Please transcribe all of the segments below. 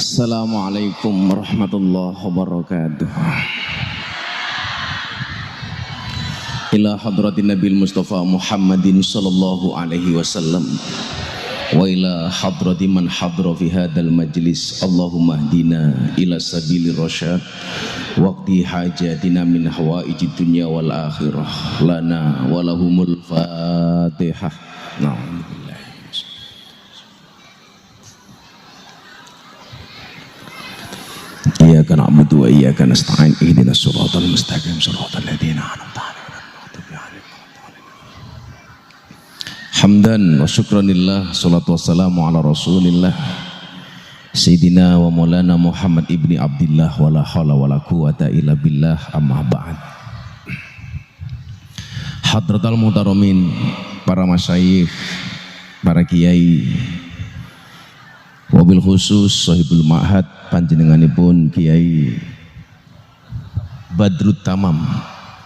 Assalamualaikum warahmatullahi wabarakatuh. Ila hadratin Nabil Mustafa Muhammadin sallallahu alaihi wasallam wa ila hadrati man hadra fi hadal majlis. Allahumma hdina ila sabilir rasyad waqti hajatina min hawaijid dunya wal akhirah lana walahumul fatihah. Na'udzubillah. Iyyaka na'budu wa iyyaka nasta'in ihdinas siratal mustaqim siratal ladzina an'amta 'alaihim. Hamdan wa syukranillah, salatu wassalamu ala rasulillah Sayyidina wa maulana Muhammad ibni Abdillah wa la hawla wa la quwata illa billah, amma ba'd. Hadratal muhtaramin, para masyayikh, para kiai, wabil khusus sahibul ma'had panjenenganipun Kiai Badrut Tamam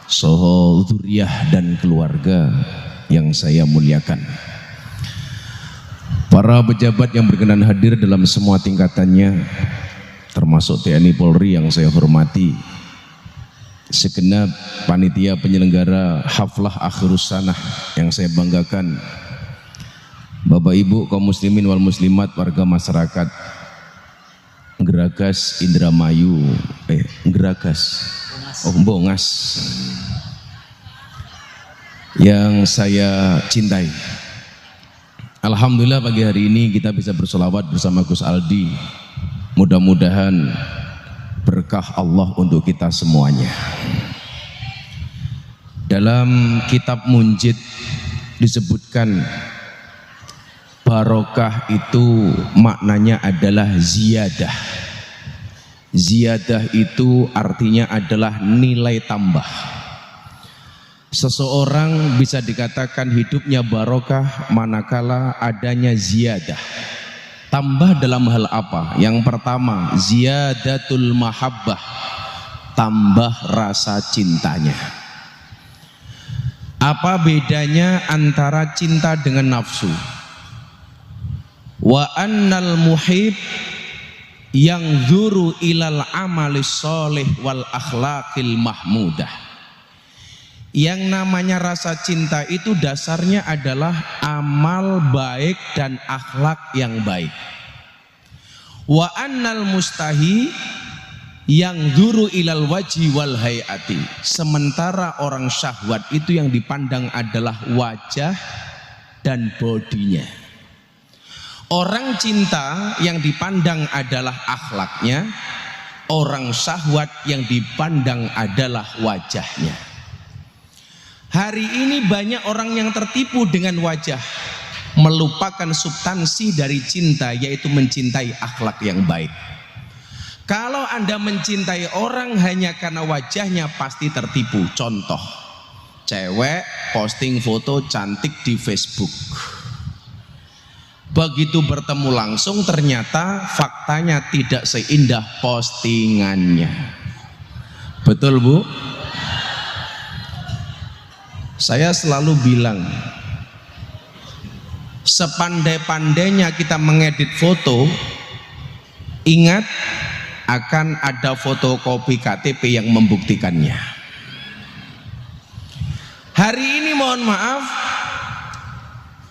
soho dzurriyyah dan keluarga yang saya muliakan, para pejabat yang berkenan hadir dalam semua tingkatannya, termasuk TNI Polri yang saya hormati, segenap panitia penyelenggara haflah akhirus sanah yang saya banggakan, Bapak Ibu kaum muslimin wal muslimat, warga masyarakat Geragas Indramayu, Bongas yang saya cintai. Alhamdulillah pagi hari ini kita bisa bersolawat bersama Gus Aldi. Mudah-mudahan berkah Allah untuk kita semuanya. Dalam kitab Munjid disebutkan barokah itu maknanya adalah ziyadah. Ziyadah itu artinya adalah nilai tambah. Seseorang bisa dikatakan hidupnya barokah manakala adanya ziyadah. Tambah dalam hal apa? Yang pertama, ziyadatul mahabbah, tambah rasa cintanya. Apa bedanya antara cinta dengan nafsu? Wa annal muhib yang zuru ilal amalis soleh wal akhlaqil mahmudah. Yang namanya rasa cinta itu dasarnya adalah amal baik dan akhlak yang baik. Wa annal mustahi yang zuru ilal wajhi wal hayati. Sementara orang syahwat itu yang dipandang adalah wajah dan bodinya. Orang cinta yang dipandang adalah akhlaknya, orang syahwat yang dipandang adalah wajahnya. Hari ini banyak orang yang tertipu dengan wajah, melupakan substansi dari cinta, yaitu mencintai akhlak yang baik. Kalau Anda mencintai orang hanya karena wajahnya, pasti tertipu. Contoh, cewek posting foto cantik di Facebook. Begitu bertemu langsung ternyata faktanya tidak seindah postingannya. Betul Bu? Saya selalu bilang, sepandai-pandainya kita mengedit foto, ingat akan ada fotokopi KTP yang membuktikannya. Hari ini mohon maaf,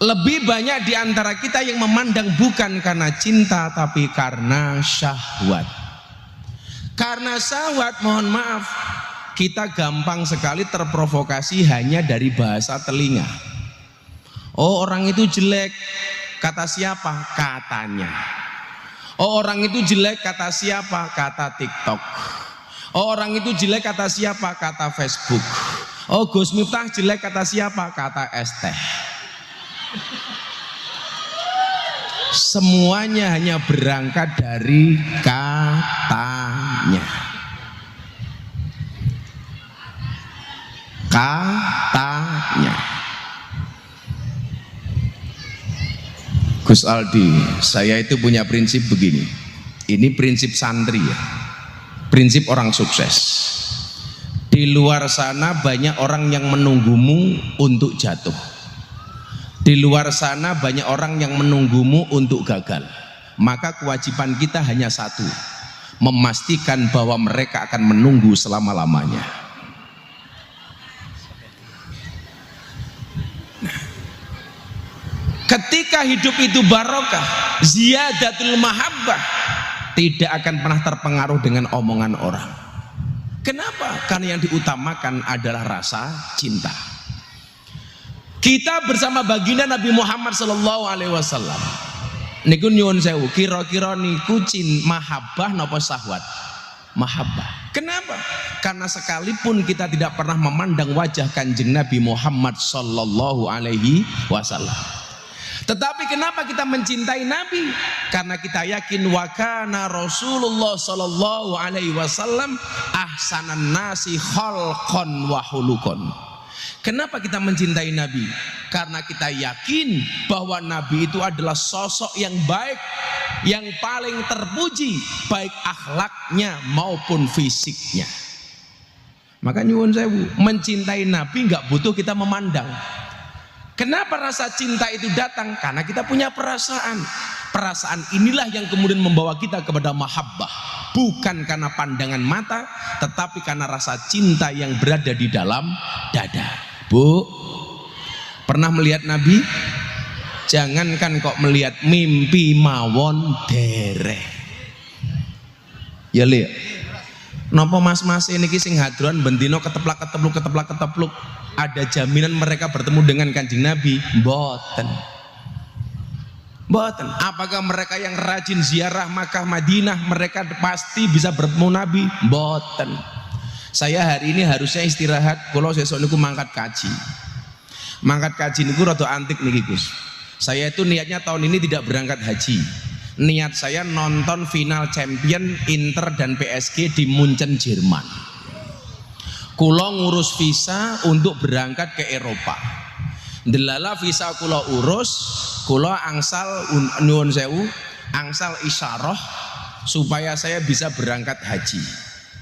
lebih banyak di antara kita yang memandang bukan karena cinta tapi karena syahwat. Karena syahwat, mohon maaf, kita gampang sekali terprovokasi hanya dari bahasa telinga. Oh, orang itu jelek, kata siapa? Katanya. Oh, orang itu jelek, kata siapa? Kata TikTok. Oh, orang itu jelek, kata siapa? Kata Facebook. Oh, Gus Miftah jelek, kata siapa? Kata ST. Semuanya hanya berangkat dari katanya. Katanya. Gus Aldi, saya itu punya prinsip begini. Ini prinsip santri ya, prinsip orang sukses. Di luar sana banyak orang yang menunggumu untuk jatuh. Di luar sana banyak orang yang menunggumu untuk gagal. maka kewajiban kita hanya satu, memastikan bahwa mereka akan menunggu selama-lamanya. Ketika hidup itu barokah, ziyadatul mahabbah, tidak akan pernah terpengaruh dengan omongan orang. Kenapa? Karena yang diutamakan adalah rasa cinta. Kita bersama baginda Nabi Muhammad sallallahu alaihi wasallam. Niku nyuwun sewu, kira-kira niku mahabbah napa syahwat? Mahabbah. Kenapa? Karena sekalipun kita tidak pernah memandang wajah Kanjeng Nabi Muhammad sallallahu alaihi wasallam, tetapi kenapa kita mencintai Nabi? Karena kita yakin wa kana Rasulullah sallallahu alaihi wasallam ahsanan nasi khalqan wa khuluqan. Kenapa kita mencintai Nabi? Karena kita yakin bahwa Nabi itu adalah sosok yang baik, yang paling terpuji, baik akhlaknya maupun fisiknya. Maka nyuwun sewu, mencintai Nabi nggak butuh kita memandang. Kenapa rasa cinta itu datang? Karena kita punya perasaan. Perasaan inilah yang kemudian membawa kita kepada mahabbah. Bukan karena pandangan mata, tetapi karena rasa cinta yang berada di dalam dada. Bu, pernah melihat Nabi? Jangankan kok melihat, mimpi mawon dereh. Ya lihat. Napa mas-mas ini sing hadron bendino keteplak. Ada jaminan mereka bertemu dengan Kanjeng Nabi? Mboten. Mboten. Apakah mereka yang rajin ziarah Makkah Madinah mereka pasti bisa bertemu Nabi? Mboten. Saya hari ini harusnya istirahat, kalau sesuk niku mangkat kaji. Mangkat kaji niku rada antik niki Gus. Saya itu niatnya tahun ini tidak berangkat haji. Niat saya nonton final champion Inter dan PSG di Munchen, Jerman. Kula ngurus visa untuk berangkat ke Eropa. Delala visa kula urus, kula angsal nyuwun sewu, angsal isyarah supaya saya bisa berangkat haji.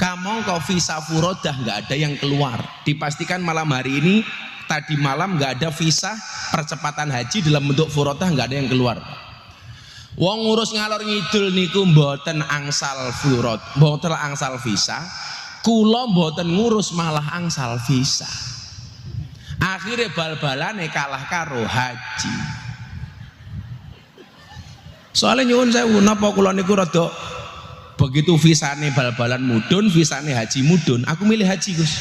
Kamu kau visa furodah nggak ada yang keluar. Dipastikan malam hari ini, tadi malam nggak ada visa percepatan haji dalam bentuk furodah, nggak ada yang keluar. Wong ngurus ngalor ngidul niku mboten angsal furod, mboten angsal visa. Kula mboten ngurus malah angsal visa. Akhirnya bal-balane kalah karo haji. Soalnya nyuwun sewu, napa kula niku rada begitu visane bal-balan mudun, visane haji mudun, aku milih haji Gus.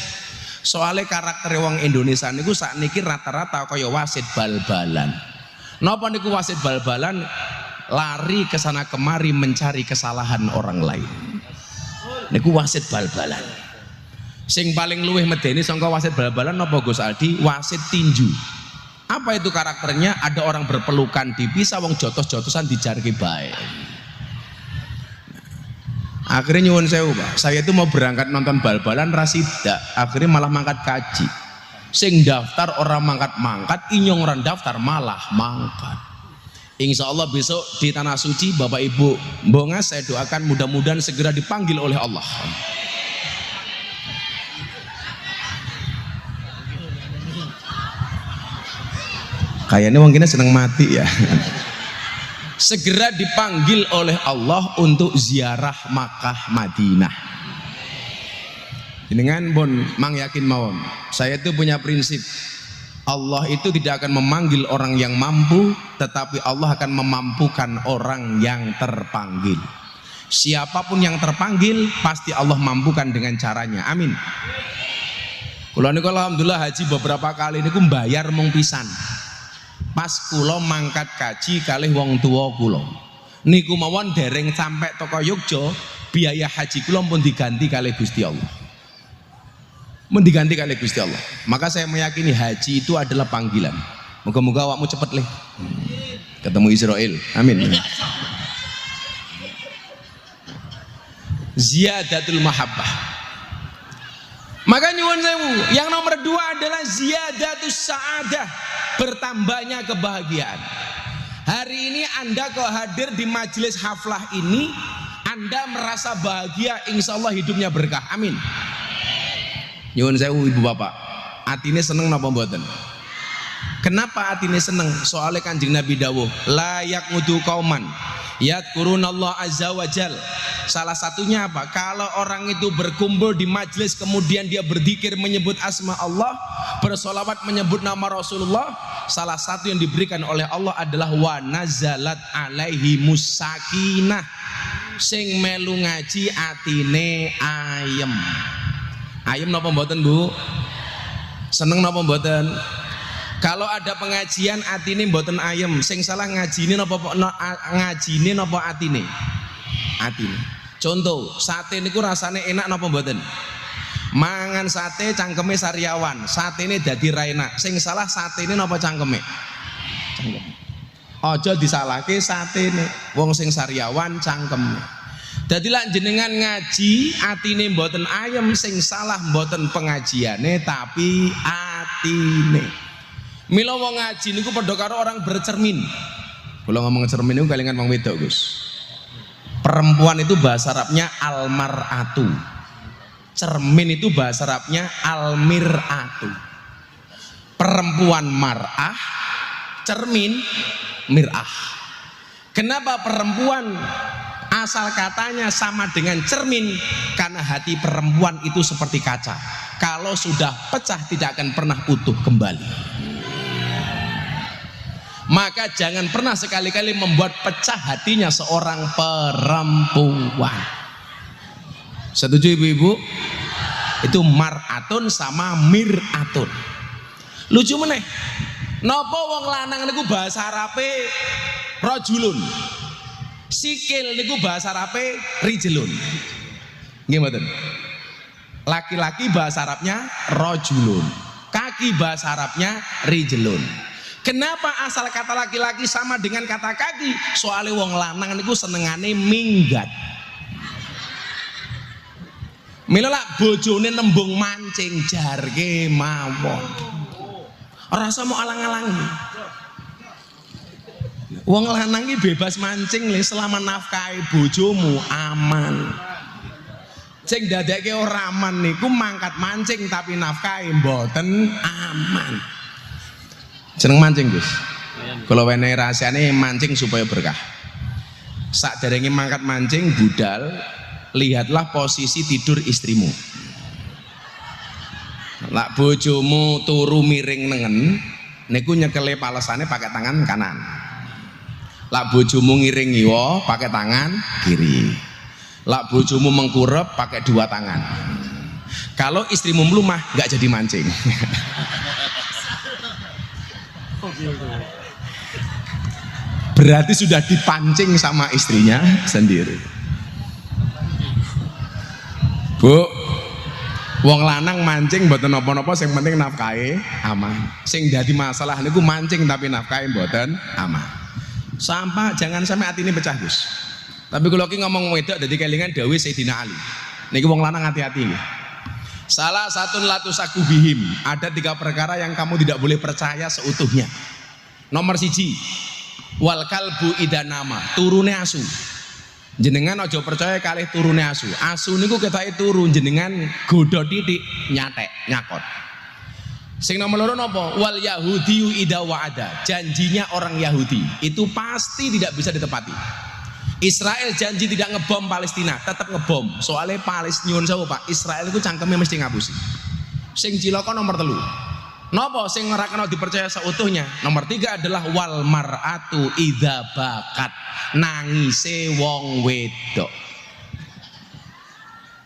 Soalnya karakter wong Indonesia niku sakniki rata-rata kaya wasit bal-balan. Napa niku wasit bal-balan? Lari ke sana kemari mencari kesalahan orang lain. Niku wasit bal-balan. Sing paling luwih medeni sangka wasit bal-balan napa Gus Aldi? Wasit tinju. Apa itu karakternya? Ada orang berpelukan dipisah, wong jotos-jotosan dijarke bae. Akhirnya nyuwun sewu Pak, saya itu mau berangkat nonton bal-balan rasida, akhirnya malah mangkat kaji. Sing daftar orang mangkat-mangkat, inyong orang daftar malah mangkat. Insya Allah besok di Tanah Suci Bapak Ibu Mbongas saya doakan mudah-mudahan segera dipanggil oleh Allah. Kayaknya wong kene seneng mati ya. Segera dipanggil oleh Allah untuk ziarah Makkah Madinah. Dengan bon mang yakin mawon. Saya itu punya prinsip. Allah itu tidak akan memanggil orang yang mampu, tetapi Allah akan memampukan orang yang terpanggil. Siapapun yang terpanggil pasti Allah mampukan dengan caranya. Amin. Kula niku alhamdulillah haji beberapa kali niku mbayar mung pisan. Pas kula mangkat kaji kalih wong tua kula niku mawon dereng sampai toko Yogya, biaya haji kula pun diganti kalih Gusti Allah, pun diganti kalih Gusti Allah. Maka saya meyakini haji itu adalah panggilan. Moga-moga awakmu cepet leh ketemu Israel. Amin. Ziyadatul mahabbah. Maka nyuwun sewu, yang nomor 2 adalah ziyadatus sa'adah, bertambahnya kebahagiaan. Hari ini Anda kok hadir di majelis haflah ini, Anda merasa bahagia, insya Allah hidupnya berkah. Amin. Nyuwun sewu ibu bapak, atine seneng napa mboten? Kenapa atine seneng? Soalnya Kanjeng Nabi dawuh, layak ngudu kauman Yadkurunallah azza wajal. Salah satunya apa? Kalau orang itu berkumpul di majelis kemudian dia berzikir menyebut asma Allah, bersolawat menyebut nama Rasulullah, salah satu yang diberikan oleh Allah adalah wa nazalat alaihi musakinah. Sing melu ngaji atine ayem. Ayem napa mboten Bu? Seneng napa mboten? Kalau ada pengajian atine mboten ayem, sing salah ngajine napa ngajine napa atine? Atine. Contoh, sate niku rasane enak napa mboten? Mangan sate cangkeme sariawan, satene dadi ra enak. Sing salah satene napa cangkeme? Cangkeme. Aja disalahke satene, wong sing sariawan cangkeme. Dadi lak jenengan ngaji atine mboten ayem, sing salah mboten pengajiane tapi atine. Mila wong ngaji niku padha karo orang bercermin. Kalau ngomong cermin niku kalingan wong wedok, Gus. Perempuan itu bahasa Arabnya almar'atu. Cermin itu bahasa Arabnya almir'atu. Perempuan mar'ah, cermin mir'ah. Kenapa perempuan asal katanya sama dengan cermin? Karena hati perempuan itu seperti kaca. Kalau sudah pecah tidak akan pernah utuh kembali. Maka jangan pernah sekali-kali membuat pecah hatinya seorang perempuan. Setuju ibu-ibu? Itu mar'atun sama mir'atun. Lucu meneh. Napa wong lanang niku bahasa Arabe rajulun. Sikil niku bahasa Arabe rijlun. Nggih mboten? Laki-laki bahasa Arabnya rajulun. Kaki bahasa Arabnya rijlun. Kenapa asal kata laki-laki sama dengan kata kaki? Soalnya wong lanang niku senengane minggat. Mila lak bojone nembung mancing jarke mawon. Ora usah mau alang-alangi. Wong lanang iki bebas mancing le selama nafkahe bojomu aman. Sing dadekke ora aman niku mangkat mancing tapi nafkahe mboten aman. Jeneng mancing, Gus. Kalau wene rahasiane mancing supaya berkah. Sak derenge mangkat mancing budal, lihatlah posisi tidur istrimu. Lak bojomu turu miring nengen, niku nyekele palesane pakai tangan kanan. Lak bojomu ngiring ngiwa pakai tangan kiri. Lak bojomu mengkurep pakai dua tangan. Kalau istrimu mlumah nggak jadi mancing. Berarti sudah dipancing sama istrinya sendiri. Bu, wong lanang mancing mboten napa-napa, sing penting nafkahe aman. Sing dadi masalah niku mancing tapi nafkahe mboten aman. Jangan sampai atine pecah, Gus. Tapi kalau ki ngomong wedok dadi kelingan dawuh Sayyidina Ali. Niki wong lanang hati-hati nggih. Salah satu latusaku bihim. Ada 3 perkara yang kamu tidak boleh percaya seutuhnya. Nomor 1, wal kalbu idanama, turune asu. Jenengan aja percaya kalih turune asu. Asu niku ketoke turu, jenengan godho titik nyatek nyakot. Sing nomor 2 napa? Wal yahudiyu ida wa'ada. Janjinya orang Yahudi itu pasti tidak bisa ditepati. Israel janji tidak ngebom Palestina, tetap ngebom. Soalnya Palestina sewu Pak, Israel itu cangkemnya mesti ngapusi. Sing cilaka nomor 3. Napa sing ora kena dipercaya seutuhnya? Nomor 3 adalah wal mar'atu idza bakat, nangise wong wedok.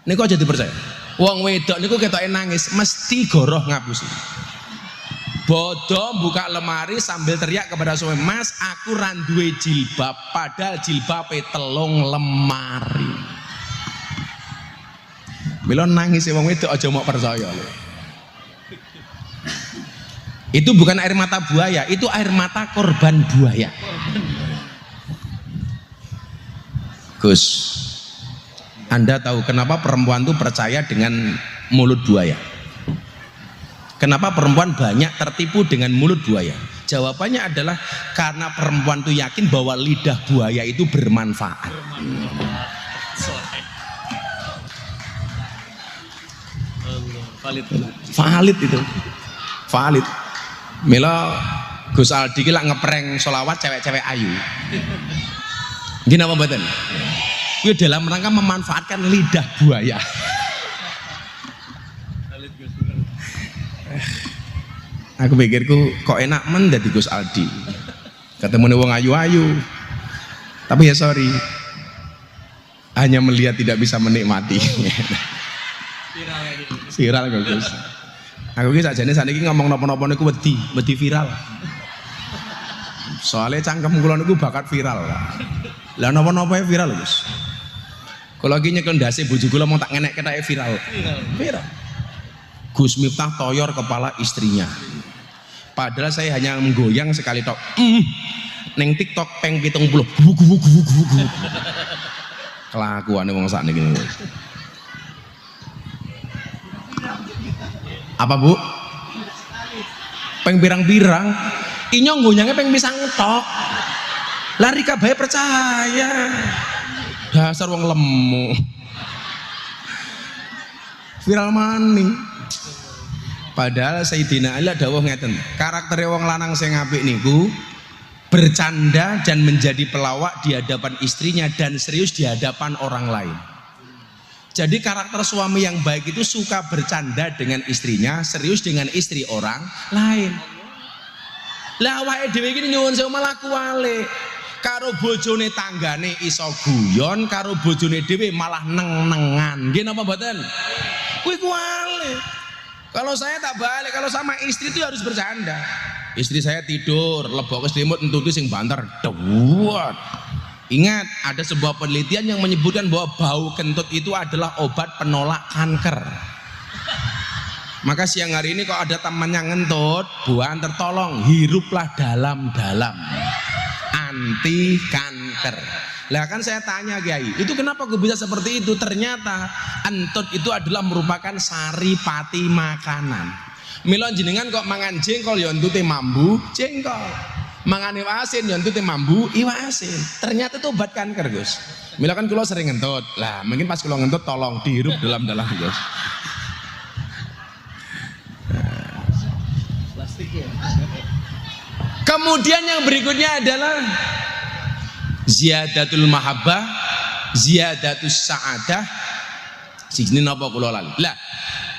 Niku aja dipercaya. Wong wedok niku ketoke nangis mesti goroh ngapusi. Bodoh buka lemari sambil teriak kepada suami, "Mas, aku ra duwe jilbab," padahal jilbabe 3 lemari. Mila nangis wong wedok aja mau percaya. Itu bukan air mata buaya, itu air mata korban buaya. Gus, Anda tahu kenapa perempuan itu percaya dengan mulut buaya? Kenapa perempuan banyak tertipu dengan mulut buaya? Jawabannya adalah karena perempuan itu yakin bahwa lidah buaya itu bermanfaat. Valid itu. Valid. Mila Gus Aldi ki lak ngeprank solawat cewek-cewek ayu. Gini apa mboten? Kuwi dalam rangka memanfaatkan lidah buaya. Aku pikirku kok enak men dadi Gus Aldi. Ketemu wong ayu-ayu. Tapi ya sorry. Hanya melihat tidak bisa menikmati. Viral kok Gus. Aku ki sakjane saniki ngomong napa-napa niku wedi viral. Soalnya cangkem kula niku bakat viral. Lah napa-napa viral Gus. Kula ki nyekel ndase bojo kula mau tak ngenek ketake viral. Viral. Gus Miftah toyor kepala istrinya. Padahal saya hanya menggoyang sekali tok. Neng TikTok peng 70. Kelakuane wong sakniki. Apa Bu? Peng pirang-pirang. Inyo nggoyange peng pisang tok. Lari kabeh percaya. Dasar wong lemu. Viral maning. Padahal Sayyidina Ali dawuh ngeten, karakter wong lanang sing apik niku bercanda dan menjadi pelawak di hadapan istrinya dan serius di hadapan orang lain. Jadi karakter suami yang baik itu suka bercanda dengan istrinya, serius dengan istri orang lain. Lah awake dhewe iki nyuwun sewu malah kuwale. Karo bojone tanggane iso guyon, karo bojone dhewe malah neng-nengan. Nggih napa mboten? Kuwi kuwale. Kalau saya tak balik, kalau sama istri itu harus bercanda. Istri saya tidur, lebok ke selimut, entutu sing banter, dewat. Ingat, ada sebuah penelitian yang menyebutkan bahwa bau kentut itu adalah obat penolak kanker. Maka siang hari ini kalau ada temannya ngentut, buan tertolong, hiruplah dalam-dalam. Anti kanker. Lah kan saya tanya Kiai, itu kenapa gue bisa seperti itu? Ternyata entut itu adalah merupakan saripati makanan. Mila jenengan kok mangan jengkol ya entute mambu jengkol. Mangan iwak asin ya entute mambu iwak asin. Ternyata itu obat kanker, Gus. Mila kan kula sering ngentut. Lah, mungkin pas kula ngentut tolong dihirup dalam-dalam, Gus. Plastik ya. Kemudian yang berikutnya adalah ziyadatul mahabbah, ziyadatus sa'adah. Sini napa kula lali. Lah,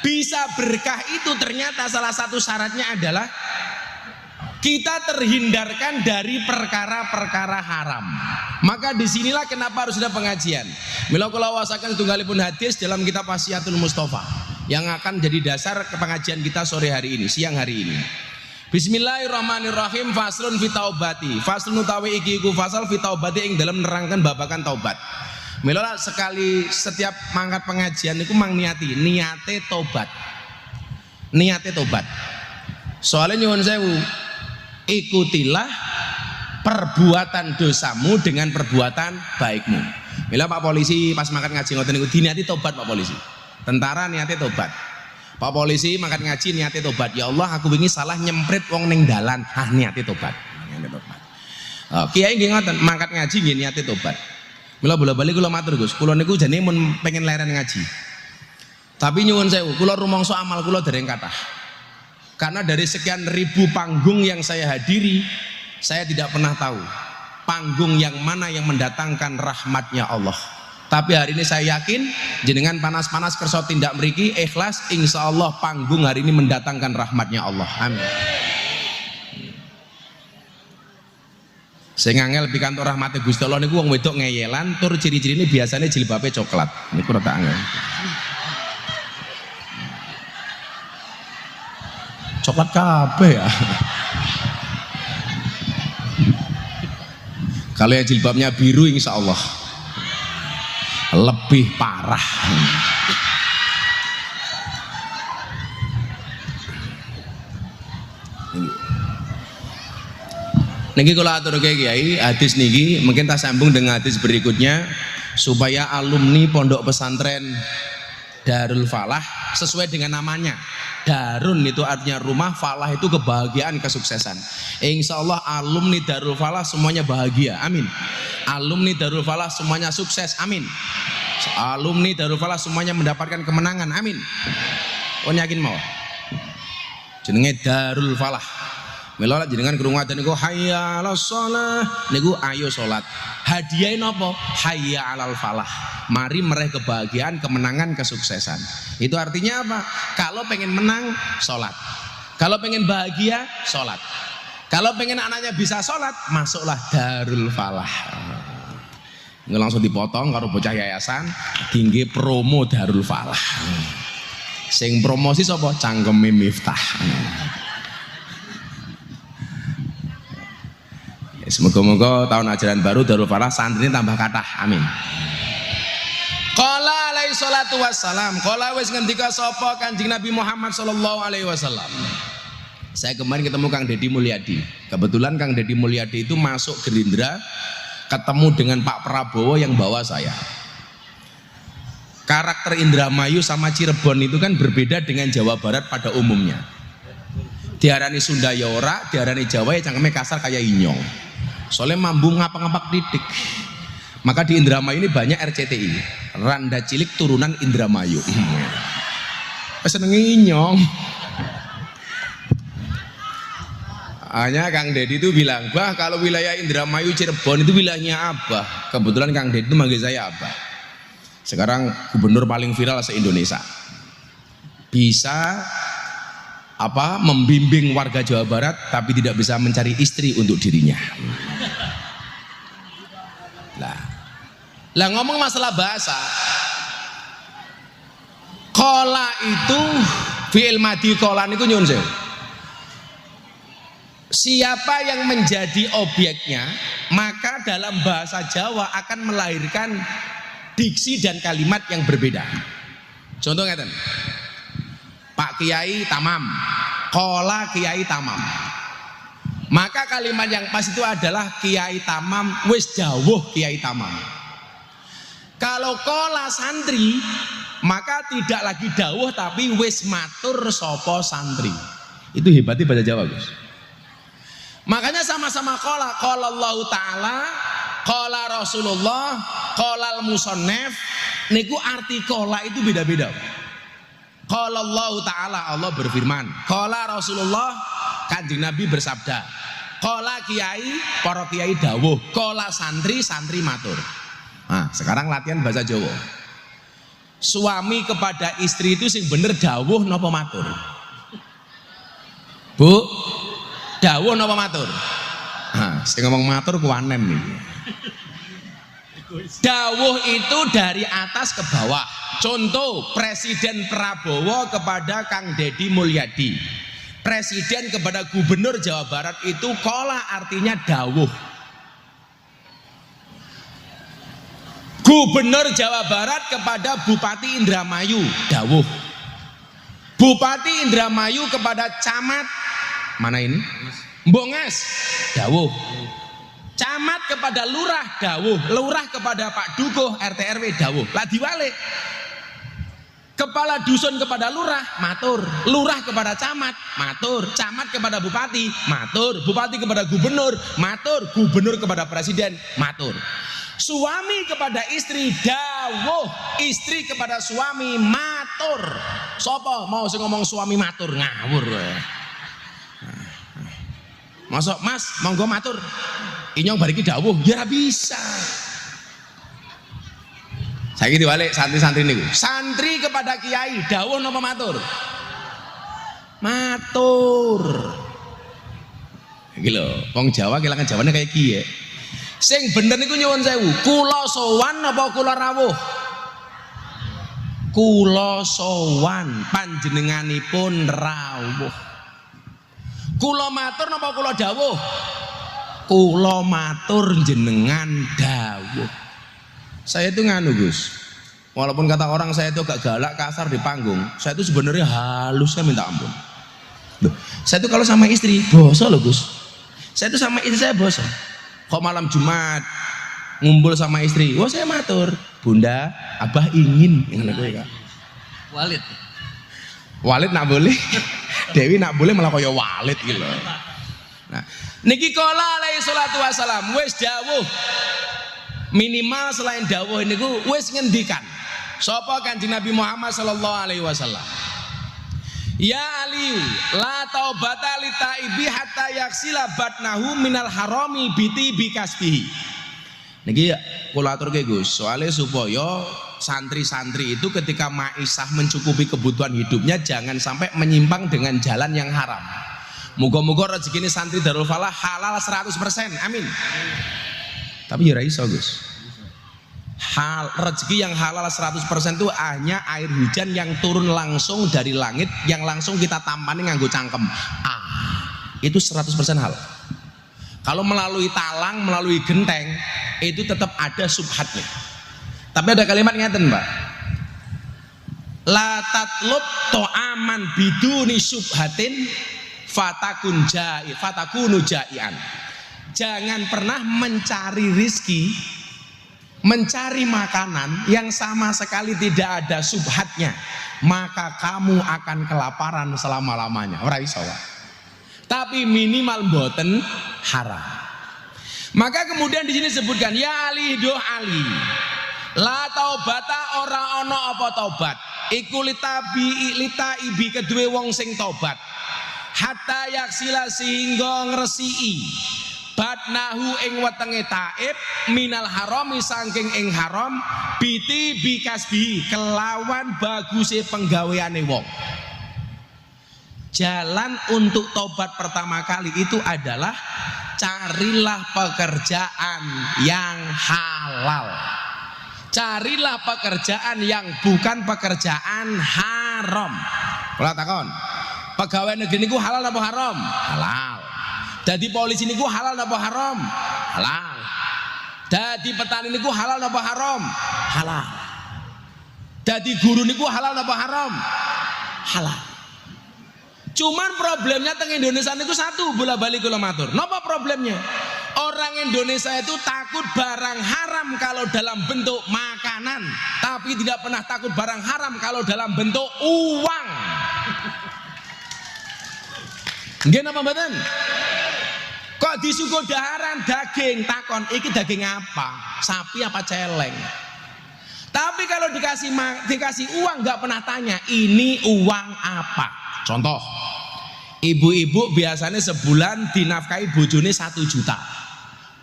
bisa berkah itu ternyata salah satu syaratnya adalah kita terhindarkan dari perkara-perkara haram. Maka disinilah kenapa harus ada pengajian. Mila kula wasaken tunggalipun hadis dalam kitab Wasiatul Mustafa yang akan jadi dasar ke pengajian kita sore hari ini, siang hari ini. Bismillahirrahmanirrahim. Faslun fi taubati. Faslun utawi iki iku fasal fi taubati ing dalam nerangkan babakan taubat. Mila sekali setiap mangkat pengajian niku mang niate tobat. Niate tobat. Soalnya nyuwun sewu, ikutilah perbuatan dosamu dengan perbuatan baikmu. Mila Pak Polisi pas mangkat ngaji ngoten niku diniati tobat Pak Polisi. Tentara niate tobat. Pak Polisi mangkat ngaji niate tobat. Ya Allah, aku wingi salah nyemprit wong ning dalan. Ah niate tobat. Niate tobat. Oh, Kiai nggih ngoten, mangkat ngaji nggih niate tobat. Mila bola-bali kula matur Gus, kula niku jane mun pengen leren ngaji. Tapi nyuwun sewu, kula rumangsa amal kula dereng kathah. Karena dari sekian ribu panggung yang saya hadiri, saya tidak pernah tahu panggung yang mana yang mendatangkan rahmatnya Allah. Tapi hari ini saya yakin jenengan panas-panas kersa tindak mriki ikhlas, insya Allah panggung hari ini mendatangkan rahmatnya Allah. Amin. Saya ngangel pikantuk rahmate Gusti Allah niku wong wedok ngeyelan tur ciri-cirine biasanya jilbabe coklat. Niku rada angel. Coklat kabeh ya. Kalau yang jilbabnya biru insya Allah lebih parah. Niki kalau atur Kiai hadis niki mungkin tak sambung dengan hadis berikutnya supaya alumni pondok pesantren Darul Falah sesuai dengan namanya. Darun itu artinya rumah, falah itu kebahagiaan, kesuksesan. Insya Allah alumni Darul Falah semuanya bahagia, amin. Alumni Darul Falah semuanya sukses, amin. Alumni Darul Falah semuanya mendapatkan kemenangan, amin. Oh yakin mau? Jenenge Darul Falah. Mila jenengan krungu adzan niku hayya 'alas shalah niku ayo salat. Hadiahe napa? Hayya 'alal falah. Mari meraih kebahagiaan, kemenangan, kesuksesan. Itu artinya apa? Kalau pengen menang, salat. Kalau pengen bahagia, salat. Kalau pengen anaknya bisa salat, masuklah Darul Falah. Nggak langsung dipotong karo bocah yayasan, tinggi promo Darul Falah. Sing promosi sapa? Cangkeme Miftah. Semoga-moga tahun ajaran baru Darul Falah santri tambah kathah. Amin. Qala alaihi salatu wassalam, qala wis ngendika sapa Kanjeng Nabi Muhammad sallallahu alaihi wasallam. Saya kemarin ketemu Kang Deddy Mulyadi. Kebetulan Kang Deddy Mulyadi itu masuk Gerindra, ketemu dengan Pak Prabowo yang bawa saya. Karakter Indramayu sama Cirebon itu kan berbeda dengan Jawa Barat pada umumnya. Diarani Sunda ya ora, diarani Jawa ya cangkeme kasar kayak inyong. Soalnya mambu ngapak-ngapak titik. Maka di Indramayu ini banyak RCTI, Randa Cilik turunan Indramayu. Senengi inyong. Hanya Kang Deddy itu bilang, bah kalau wilayah Indramayu Cirebon itu wilayahnya Abah. Kebetulan Kang Deddy itu manggil saya Abah. Sekarang gubernur paling viral se-Indonesia. Bisa membimbing warga Jawa Barat tapi tidak bisa mencari istri untuk dirinya. Lah ngomong masalah bahasa, kola itu fi'il madhi kola niku nyun sewu. Siapa yang menjadi objeknya, maka dalam bahasa Jawa akan melahirkan diksi dan kalimat yang berbeda. Contoh ngeten. Pak Kiai tamam, kola Kiai tamam. Maka kalimat yang pas itu adalah Kiai tamam wis dawuh Kiai tamam. Kalau kola santri, maka tidak lagi dawuh tapi wis matur sopo santri. Itu hebatnya bahasa Jawa, Gus. Makanya sama-sama kola Allah Ta'ala, kola Rasulullah, kola al-musannaf, niku arti kola itu beda-beda. Qala Allah Ta'ala, Allah berfirman. Qala Rasulullah, Kanjeng Nabi bersabda. Qala kiai, para kiai dawuh. Qala santri, santri matur. Nah, sekarang latihan bahasa Jawa. Suami kepada istri itu sing bener dawuh napa matur? Bu, dawuh napa matur? Nah, sing ngomong matur kuwanen nih. Dawuh itu dari atas ke bawah. Contoh Presiden Prabowo kepada Kang Deddy Mulyadi, Presiden kepada Gubernur Jawa Barat itu kola artinya dawuh. Gubernur Jawa Barat kepada Bupati Indramayu dawuh. Bupati Indramayu kepada camat mana ini? Mbongas dawuh. Camat kepada lurah dawuh, lurah kepada Pak Dukuh RT RW dawuh. Lah diwalik. Kepala dusun kepada lurah matur, lurah kepada camat matur, camat kepada bupati matur, bupati kepada gubernur matur, gubernur kepada presiden matur. Suami kepada istri dawuh, istri kepada suami matur. Sopo mau sing ngomong suami matur ngawur. Masuk Mas, monggo matur. Inyong bariki dawuh, ya ora bisa. Saiki diwalik santri-santri niku. Santri kepada kiai dawuh napa matur? Matur. Iki lho, wong Jawa kelangan Jawane kayak iki ya. Sing bener niku nyuwun sewu, kula sowan apa kula rawuh? Kula sowan, panjenenganipun rawuh. Kula matur napa kula dawuh? Kula matur jenengan dawuh. Saya itu nganu Gus, walaupun kata orang saya itu agak galak kasar di panggung, saya itu sebenarnya halusnya minta ampun. Loh, saya itu kalau sama istri boso loh Gus, saya itu sama istri saya boso. Kok malam Jumat ngumpul sama istri, wah saya matur, Bunda, Abah ingin. Walid. Walid nak boleh, Dewi nak boleh malah kaya Walid gitu. Nah, niki kala alaihi salatu wassalam wis dawuh. Minimal selain dawuh niku wis ngendikan. Sapa Kanjeng Nabi Muhammad sallallahu alaihi wasallam. Ya Aliyu, la taubata li taibi hatta yaksila batnahu minal harami biti bikasbihi. Niki kula aturke Gus, soalnya supaya santri-santri itu ketika maisah mencukupi kebutuhan hidupnya jangan sampai menyimpang dengan jalan yang haram. Muga-muga rezeki ini santri Darul Falah halal 100%. Amin. Tapi ya iso Gus. Rezeki yang halal 100% itu hanya air hujan yang turun langsung dari langit yang langsung kita tampani nganggo cangkem. Itu 100% halal. Kalau melalui talang, melalui genteng itu tetap ada subhatnya. Tapi ada kalimat ngeten, Pak. La tatlub to'aman biduni subhatin fatakunu ja'ian. Jangan pernah mencari rizki, mencari makanan yang sama sekali tidak ada subhatnya, maka kamu akan kelaparan selama-lamanya. Ora iso. Tapi minimal mboten haram. Maka kemudian di sini disebutkan ya Ali do Ali. La taubata ora ono apa tobat. Iku lita ibi kedue wong sing tobat. Hatta yaksila sehingga ngresiki batnahu ing wetenge taib minal harami saking ing haram biti bikasbi kelawan baguse penggaweane wong. Jalan untuk tobat pertama kali itu adalah carilah pekerjaan yang halal. Carilah pekerjaan yang bukan pekerjaan haram. Kula takon, pegawai negeri niku halal apa haram? Halal. Dadi polisi niku halal apa haram? Halal. Dadi petani niku halal apa haram? Halal. Dadi guru niku halal apa haram? Halal. Cuman problemnya teng Indonesia niku satu, bola-balik kula matur. Napa problemnya? Orang Indonesia itu takut barang haram kalau dalam bentuk makanan, tapi tidak pernah takut barang haram kalau dalam bentuk uang. Nggih napa mboten? Kok disuguh daharan daging, takon iki daging apa? Sapi apa celeng? Tapi kalau dikasih uang nggak pernah tanya ini uang apa. Contoh, ibu-ibu biasanya sebulan dinafkahi bojone 1 juta.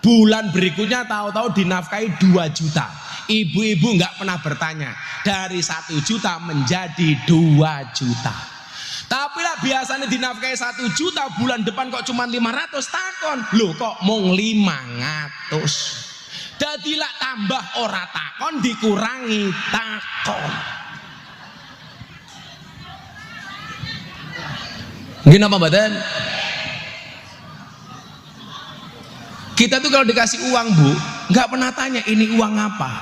Bulan berikutnya tahu-tahu dinafkahi 2 juta. Ibu-ibu nggak pernah bertanya dari 1 juta menjadi 2 juta. Tapi lah biasanya dinafkahi 1 juta, bulan depan kok cuma 500, takon. Loh kok mung 500? Dadilah tambah ora takon dikurangi takon. Gini apa badan? Kita tuh kalau dikasih uang Bu, nggak pernah tanya ini uang apa.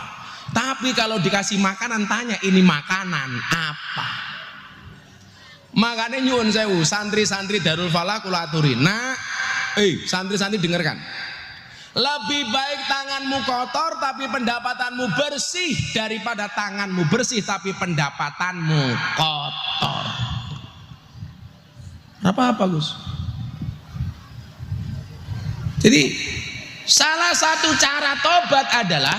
Tapi kalau dikasih makanan tanya ini makanan apa. Makanya nyuwun sewu, santri-santri Darul Falah kula aturi. Nah, santri-santri dengarkan. Lebih baik tanganmu kotor tapi pendapatanmu bersih daripada tanganmu bersih tapi pendapatanmu kotor. Apa Gus? Jadi salah satu cara tobat adalah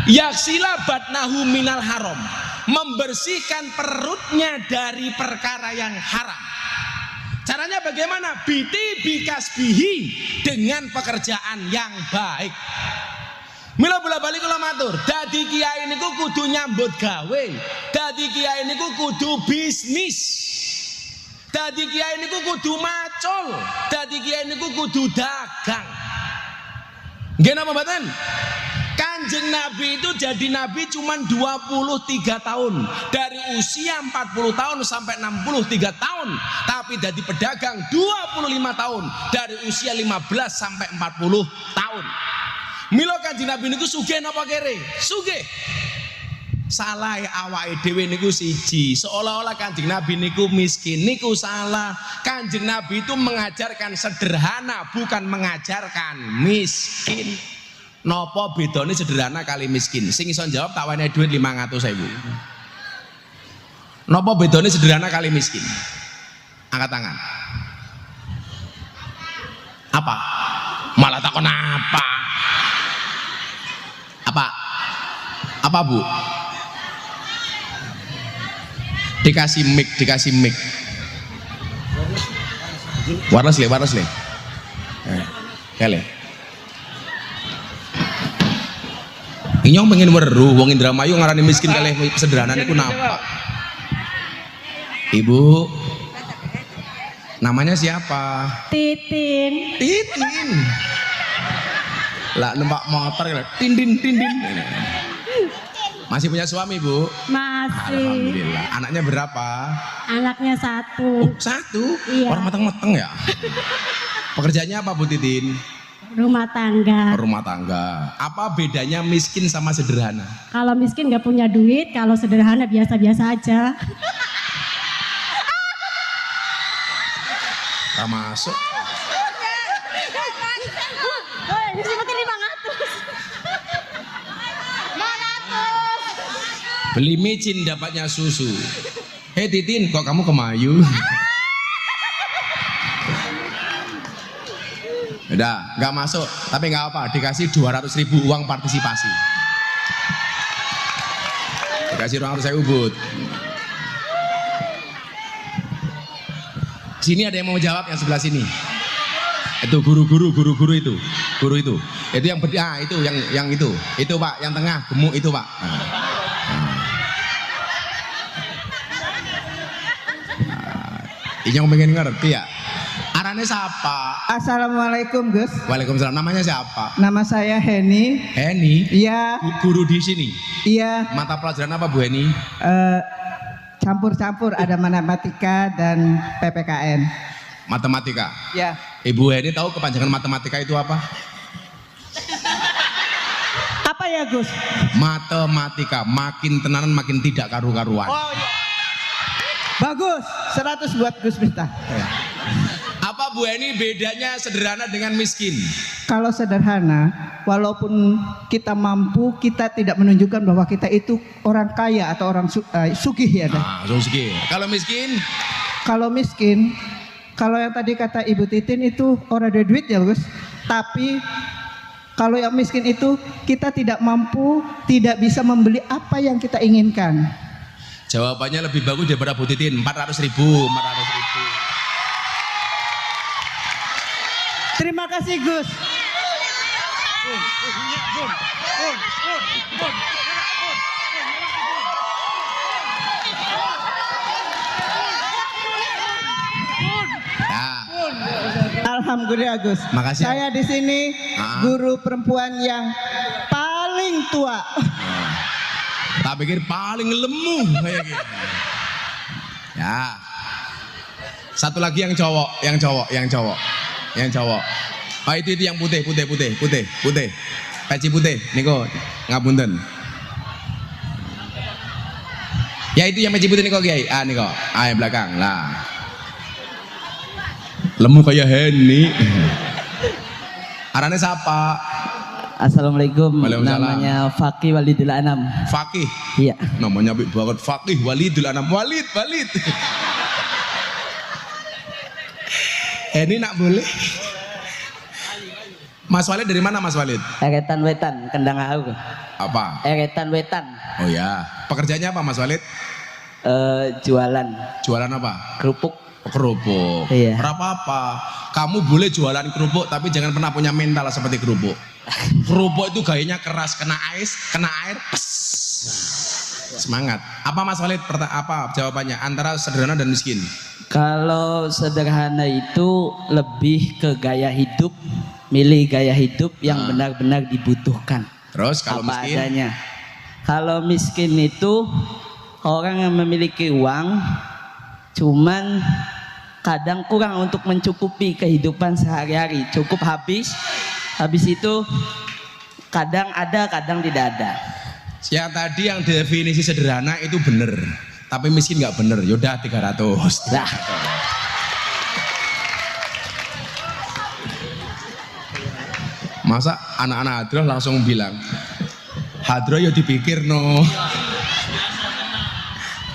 yaksila batnahu minal haram, membersihkan perutnya dari perkara yang haram. Caranya bagaimana? Biti bikasbihi, dengan pekerjaan yang baik. Mila bola balik kula matur, dadi kiai niku kudu nyambut gawe, dadi kiai niku kudu bisnis. Dadi kiai niku kudu macul, dadi kiai niku kudu dagang. Nggih napa mboten? Kanjeng Nabi itu jadi Nabi cuma 23 tahun. Dari usia 40 tahun sampai 63 tahun. Tapi jadi pedagang 25 tahun. Dari usia 15 sampai 40 tahun. Mila Kanjeng Nabi niku sugih napa kere? Sugih. Salah awake dhewe niku siji, seolah-olah Kanjeng Nabi niku miskin, niku salah. Kanjeng Nabi itu mengajarkan sederhana, bukan mengajarkan miskin. Napa bedane sederhana kali miskin? Sing iso jawab tak wenehi dhuwit 500.000. Napa bedane sederhana kali miskin? Angkat tangan. Apa? Malah takon apa? Apa Bu? Dikasih mic. Warles le. Kele. Inyong pengen weruh wong Indramayu ngarani miskin kalih sederhana niku napa? Ibu, namanya siapa? Titin. Titin. Lah numpak motor tindin. Masih punya suami, Bu? Masih. Alhamdulillah. Anaknya berapa? Anaknya 1. Oh, 1? Iya. Orang mateng-mateng ya? Pekerjaannya apa, Bu Titin? Rumah tangga. Rumah tangga. Apa bedanya miskin sama sederhana? Kalau miskin nggak punya duit, kalau sederhana biasa-biasa aja. Tak masuk. Beli micin dapatnya susu. Hei Titin, kok kamu kemayu? Udah, nggak masuk. Tapi nggak apa, dikasih 200.000 uang partisipasi. Dikasih 200.000 ubud. Sini ada yang mau jawab yang sebelah sini. Itu guru itu. Guru itu. Itu yang itu yang itu. Itu Pak, yang tengah gemuk itu Pak. Ini yang pengen ngerti ya. Arane siapa? Assalamualaikum Gus. Waalaikumsalam. Namanya siapa? Nama saya Heni. Heni. Iya. Guru di sini. Iya. Mata pelajaran apa Bu Heni? Campur-campur ada matematika dan PPKN. Matematika. Ya. Ibu Heni tahu kepanjangan matematika itu apa? Apa ya Gus? Matematika. Makin tenanan makin tidak karu-karuan. Oh iya. Bagus. 100 buat Gus Miftah. Apa Bu Heni bedanya sederhana dengan miskin? Kalau sederhana, walaupun kita mampu, kita tidak menunjukkan bahwa kita itu orang kaya atau orang sugih ya. Sugih. Kalau miskin? Kalau miskin, kalau yang tadi kata Ibu Titin itu orang ada duit ya Gus. Tapi kalau yang miskin itu kita tidak mampu, tidak bisa membeli apa yang kita inginkan. Jawabannya lebih bagus daripada Bu Titin. 400.000. Terima kasih Gus. Alhamdulillah Gus. Makasih. Saya di sini guru perempuan yang paling tua. Tak pikir paling lemu kayak gitu. Ya. Satu lagi yang cowok. Oh itu yang putih. Peci putih, niko ngapunten. Ya itu yang peci putih niko Kiai. Niko. Yang belakang lah. Lemu kayak Heni. Arane siapa? Assalamualaikum. Waalaikumsalam. Namanya Fakih Walidul Anam. Fakih. Iya. Namanya apik banget. Fakih Walidul Anam. Walid. Ini nak boleh? Mas Walid dari mana Mas Walid? Eretan Wetan, Kendang Au. Apa? Eretan Wetan. Oh ya. Pekerjaannya apa Mas Walid? Jualan Jualan apa? kerupuk. Kerupuk. Iya. Apa? Kamu boleh jualan kerupuk tapi jangan pernah punya mental seperti kerupuk. Kerupuk itu gayanya keras, kena air, pes. Semangat. Apa Mas Walid? Apa jawabannya? Antara sederhana dan miskin. Kalau sederhana itu lebih ke gaya hidup, milih gaya hidup yang benar-benar dibutuhkan. Terus kalau apa miskin? adanya. Kalau miskin itu orang yang memiliki uang, cuman kadang kurang untuk mencukupi kehidupan sehari-hari. Cukup habis itu kadang ada, kadang tidak ada. Yang tadi yang definisi sederhana itu bener, tapi miskin nggak bener. Yaudah 300. Nah. Masa anak-anak hadroh langsung bilang, hadroh ya dipikir no.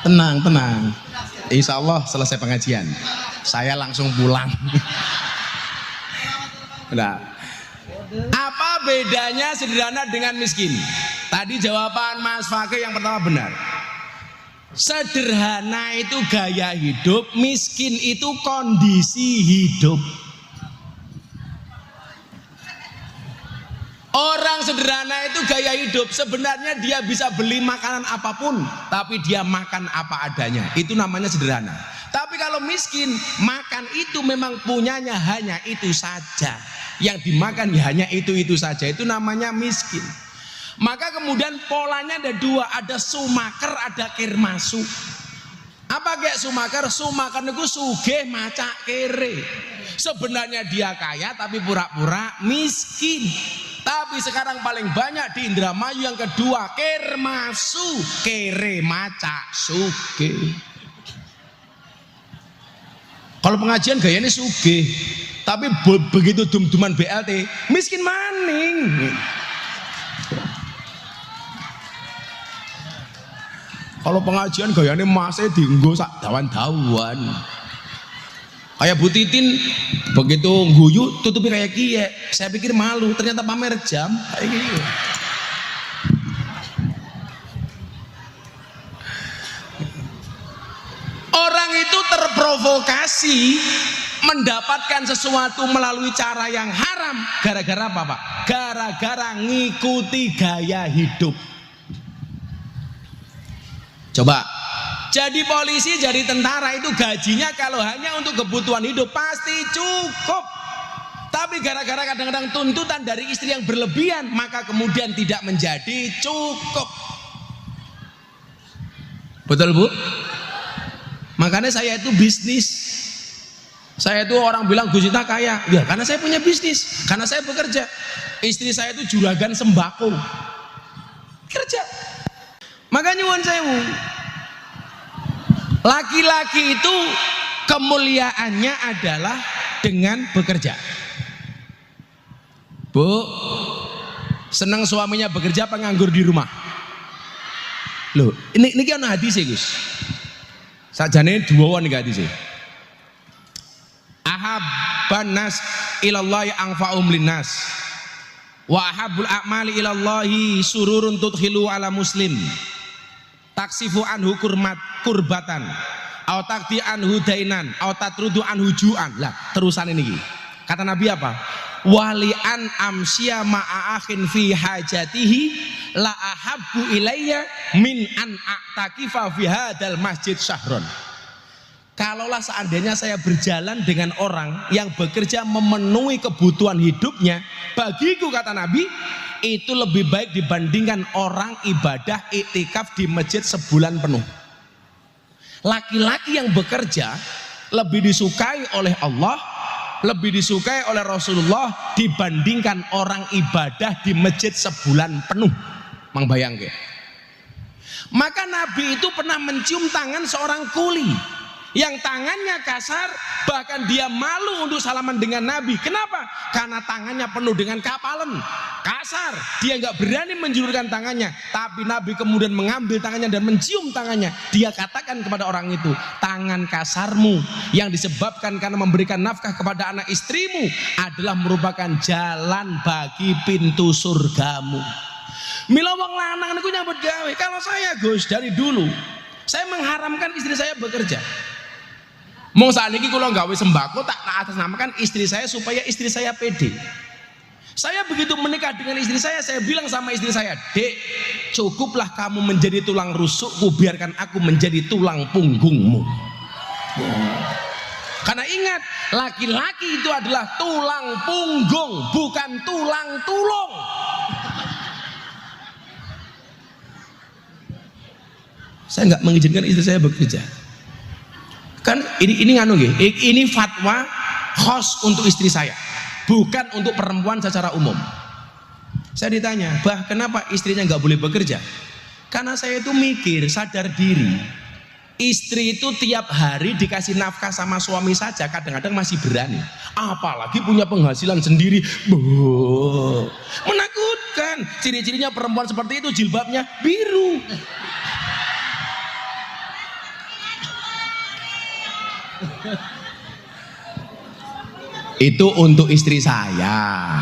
Tenang. Insya Allah selesai pengajian, saya langsung pulang. Nah, apa bedanya sederhana dengan miskin? Tadi jawaban Mas Fakih yang pertama benar. Sederhana itu gaya hidup, miskin itu kondisi hidup. Orang sederhana itu gaya hidup, sebenarnya dia bisa beli makanan apapun, tapi dia makan apa adanya. Itu namanya sederhana. Tapi kalau miskin, makan itu memang punyanya hanya itu saja. Yang dimakan hanya itu saja. Itu namanya miskin. Maka kemudian polanya ada dua, ada sumaker, ada kirmasu. Apa kayak sumaker? Sumaker itu sugih macak kere. Sebenarnya dia kaya tapi pura-pura miskin. Tapi sekarang paling banyak di Indramayu yang kedua, kirmasu, kere macak sugih. Kalau pengajian gayanya sugih, tapi begitu dum-duman BLT miskin maning. Kalau pengajian gayanya masih dienggo sak dawan-dawan. Kayak Bu Titin begitu guyu tutupi kayak kiye. Saya pikir malu, ternyata pamer jam kayak gitu. Orang itu terprovokasi mendapatkan sesuatu melalui cara yang haram gara-gara apa, Pak? Gara-gara ngikuti gaya hidup. Coba, jadi polisi, jadi tentara itu gajinya kalau hanya untuk kebutuhan hidup pasti cukup. Tapi gara-gara kadang-kadang tuntutan dari istri yang berlebihan, maka kemudian tidak menjadi cukup. Betul, Bu? Makanya saya itu bisnis. Saya itu orang bilang Gus Ita kaya, ya karena saya punya bisnis, karena saya bekerja. Istri saya itu juragan sembako, kerja. Makanya nyuwun sewu, laki-laki itu kemuliaannya adalah dengan bekerja. Bu, senang suaminya bekerja apa nganggur di rumah? Loh, ini kan hadis ya Gus. Sajane dua wan hadis ya. Ahabban nas ilallahi anfa'um linnas. Wa ahabbul a'mali ilallahi sururun tudkhilu ala muslim. Taksifu anhu kurbatan, au takti anhu dainan, au tatrudu anhu ju'an. Lah, terusan ini. Kata Nabi apa? Wali an amsya ma'a akhin fi hajatihi la ahabbu ilayya min an a'takifa fi hadal masjid syahron. Kalaulah seandainya saya berjalan dengan orang yang bekerja memenuhi kebutuhan hidupnya, bagiku kata Nabi, itu lebih baik dibandingkan orang ibadah iktikaf di masjid sebulan penuh. Laki-laki yang bekerja lebih disukai oleh Allah, lebih disukai oleh Rasulullah dibandingkan orang ibadah di masjid sebulan penuh. Mang bayangke. Maka Nabi itu pernah mencium tangan seorang kuli yang tangannya kasar, bahkan dia malu untuk salaman dengan Nabi. Kenapa? Karena tangannya penuh dengan kapalan, kasar. Dia nggak berani menjulurkan tangannya. Tapi Nabi kemudian mengambil tangannya dan mencium tangannya. Dia katakan kepada orang itu, tangan kasarmu yang disebabkan karena memberikan nafkah kepada anak istrimu adalah merupakan jalan bagi pintu surgamu. Mila wong lanang niku nyambut gawe. Kalau saya Gus dari dulu, saya mengharamkan istri saya bekerja. Mau saat ini kalau gawe sembako tak atasnamakan istri saya supaya istri saya pede. Saya begitu menikah dengan istri saya bilang sama istri saya, Dek, cukuplah kamu menjadi tulang rusukku, biarkan aku menjadi tulang punggungmu. Karena ingat, laki-laki itu adalah tulang punggung, bukan tulang tulung. Saya nggak mengizinkan istri saya bekerja. Kan ini nganu nggih, ini fatwa khos untuk istri saya, bukan untuk perempuan secara umum. Saya ditanya, "Bah, kenapa istrinya nggak boleh bekerja?" Karena saya itu mikir, sadar diri. Istri itu tiap hari dikasih nafkah sama suami saja kadang-kadang masih berani, apalagi punya penghasilan sendiri. Menakutkan. Ciri-cirinya perempuan seperti itu jilbabnya biru. Itu untuk istri saya.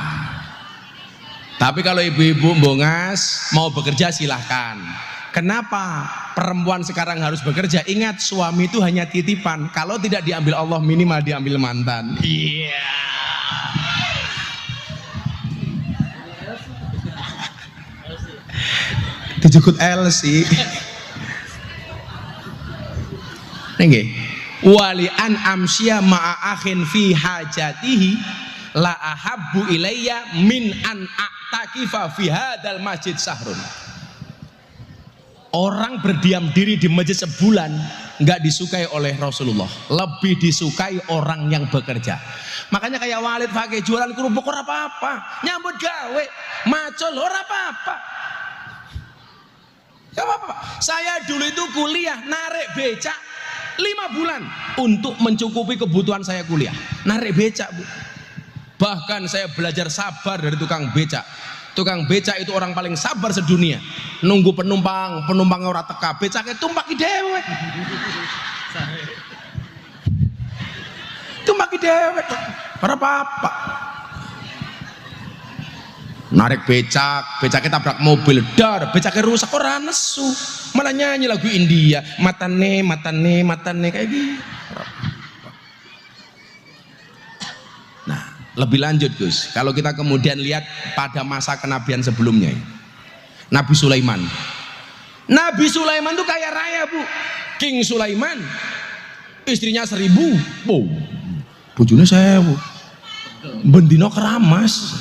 Tapi kalau ibu-ibu bongas mau bekerja silahkan. Kenapa? perempuan sekarang harus bekerja, ingat suami itu hanya titipan. Kalau tidak diambil Allah, minimal diambil mantan. Iya. Dijukut LC. Nggih. Wali an amsya ma'a akhin fi hajatihi la ahabbu ilayya min an a'takifa fi hadzal masjid sahrun. Orang berdiam diri di masjid sebulan nggak disukai oleh Rasulullah, lebih disukai orang yang bekerja. Makanya kayak Walid Fakih jualan kerupuk ora apa-apa, nyambut gawe macul ora apa-apa. Gak apa-apa. Saya dulu itu kuliah narik becak 5 bulan untuk mencukupi kebutuhan saya kuliah. Narik becak, Bu. Bahkan saya belajar sabar dari tukang becak. Tukang becak itu orang paling sabar sedunia. Nunggu penumpangnya ora teka, becaknya tumpaki dhewe. Tumpaki dhewe. Ora apa-apa. Narik becaknya tabrak mobil, becaknya rusak, ora nesu. Malah nyanyi lagu India, matane kayak gitu. Nah, lebih lanjut Gus, kalau kita kemudian lihat pada masa kenabian sebelumnya, Nabi Sulaiman tuh kaya raya, Bu. King Sulaiman istrinya 1000, wow, bojone 1000, bendino keramas.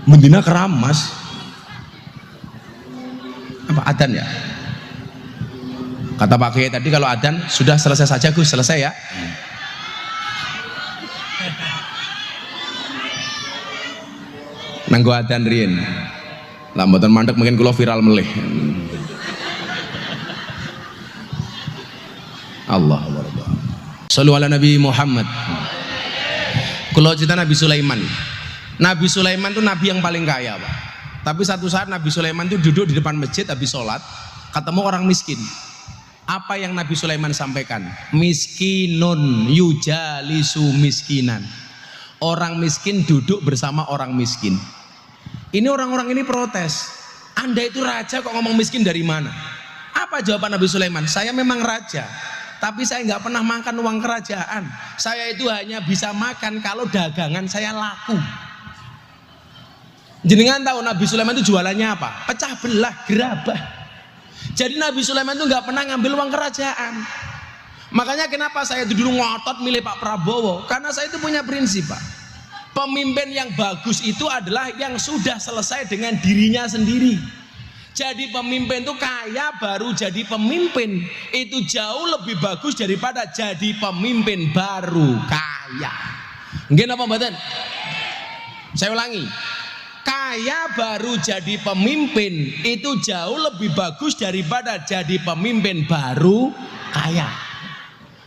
Mendina keramas. Apa adan ya? Kata Pak Kiai tadi kalau adan sudah selesai saja Gus, selesai ya. Nanggo adan riyen. Lah mboten mandek mungkin kula viral melih. Allah Akbar. Shallu ala Nabi Muhammad. Kula cerita Nabi Sulaiman. Nabi Sulaiman itu nabi yang paling kaya, Pak. Tapi satu saat Nabi Sulaiman itu duduk di depan masjid habis sholat, ketemu orang miskin. Apa yang Nabi Sulaiman sampaikan? Miskinun yujalisu miskinan. Orang miskin duduk bersama orang miskin. Ini orang-orang ini protes. Anda itu raja kok ngomong miskin dari mana? Apa jawaban Nabi Sulaiman? Saya memang raja, tapi saya nggak pernah makan uang kerajaan. Saya itu hanya bisa makan kalau dagangan saya laku. Jenengan tahu Nabi Sulaiman itu jualannya apa? Pecah belah, gerabah. Jadi Nabi Sulaiman itu nggak pernah ngambil uang kerajaan. Makanya kenapa saya itu dulu ngotot milih Pak Prabowo? Karena saya itu punya prinsip, Pak. Pemimpin yang bagus itu adalah yang sudah selesai dengan dirinya sendiri. Jadi pemimpin itu kaya baru jadi pemimpin, itu jauh lebih bagus daripada jadi pemimpin baru kaya. Nggih napa mboten? Saya ulangi. Kaya baru jadi pemimpin itu jauh lebih bagus daripada jadi pemimpin baru kaya.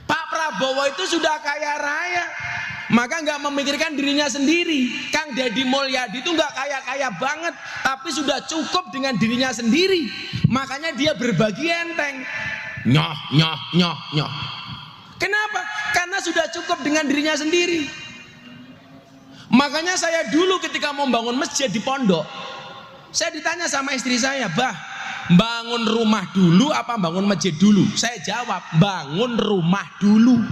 Pak Prabowo itu sudah kaya raya, maka nggak memikirkan dirinya sendiri. Kang Deddy Mulyadi itu nggak kaya-kaya banget, tapi sudah cukup dengan dirinya sendiri. Makanya dia berbagi enteng. Nyoh. Kenapa? Karena sudah cukup dengan dirinya sendiri. Makanya saya dulu ketika mau bangun masjid di pondok, saya ditanya sama istri saya, "Bah, bangun rumah dulu apa bangun masjid dulu?" Saya jawab, bangun rumah dulu.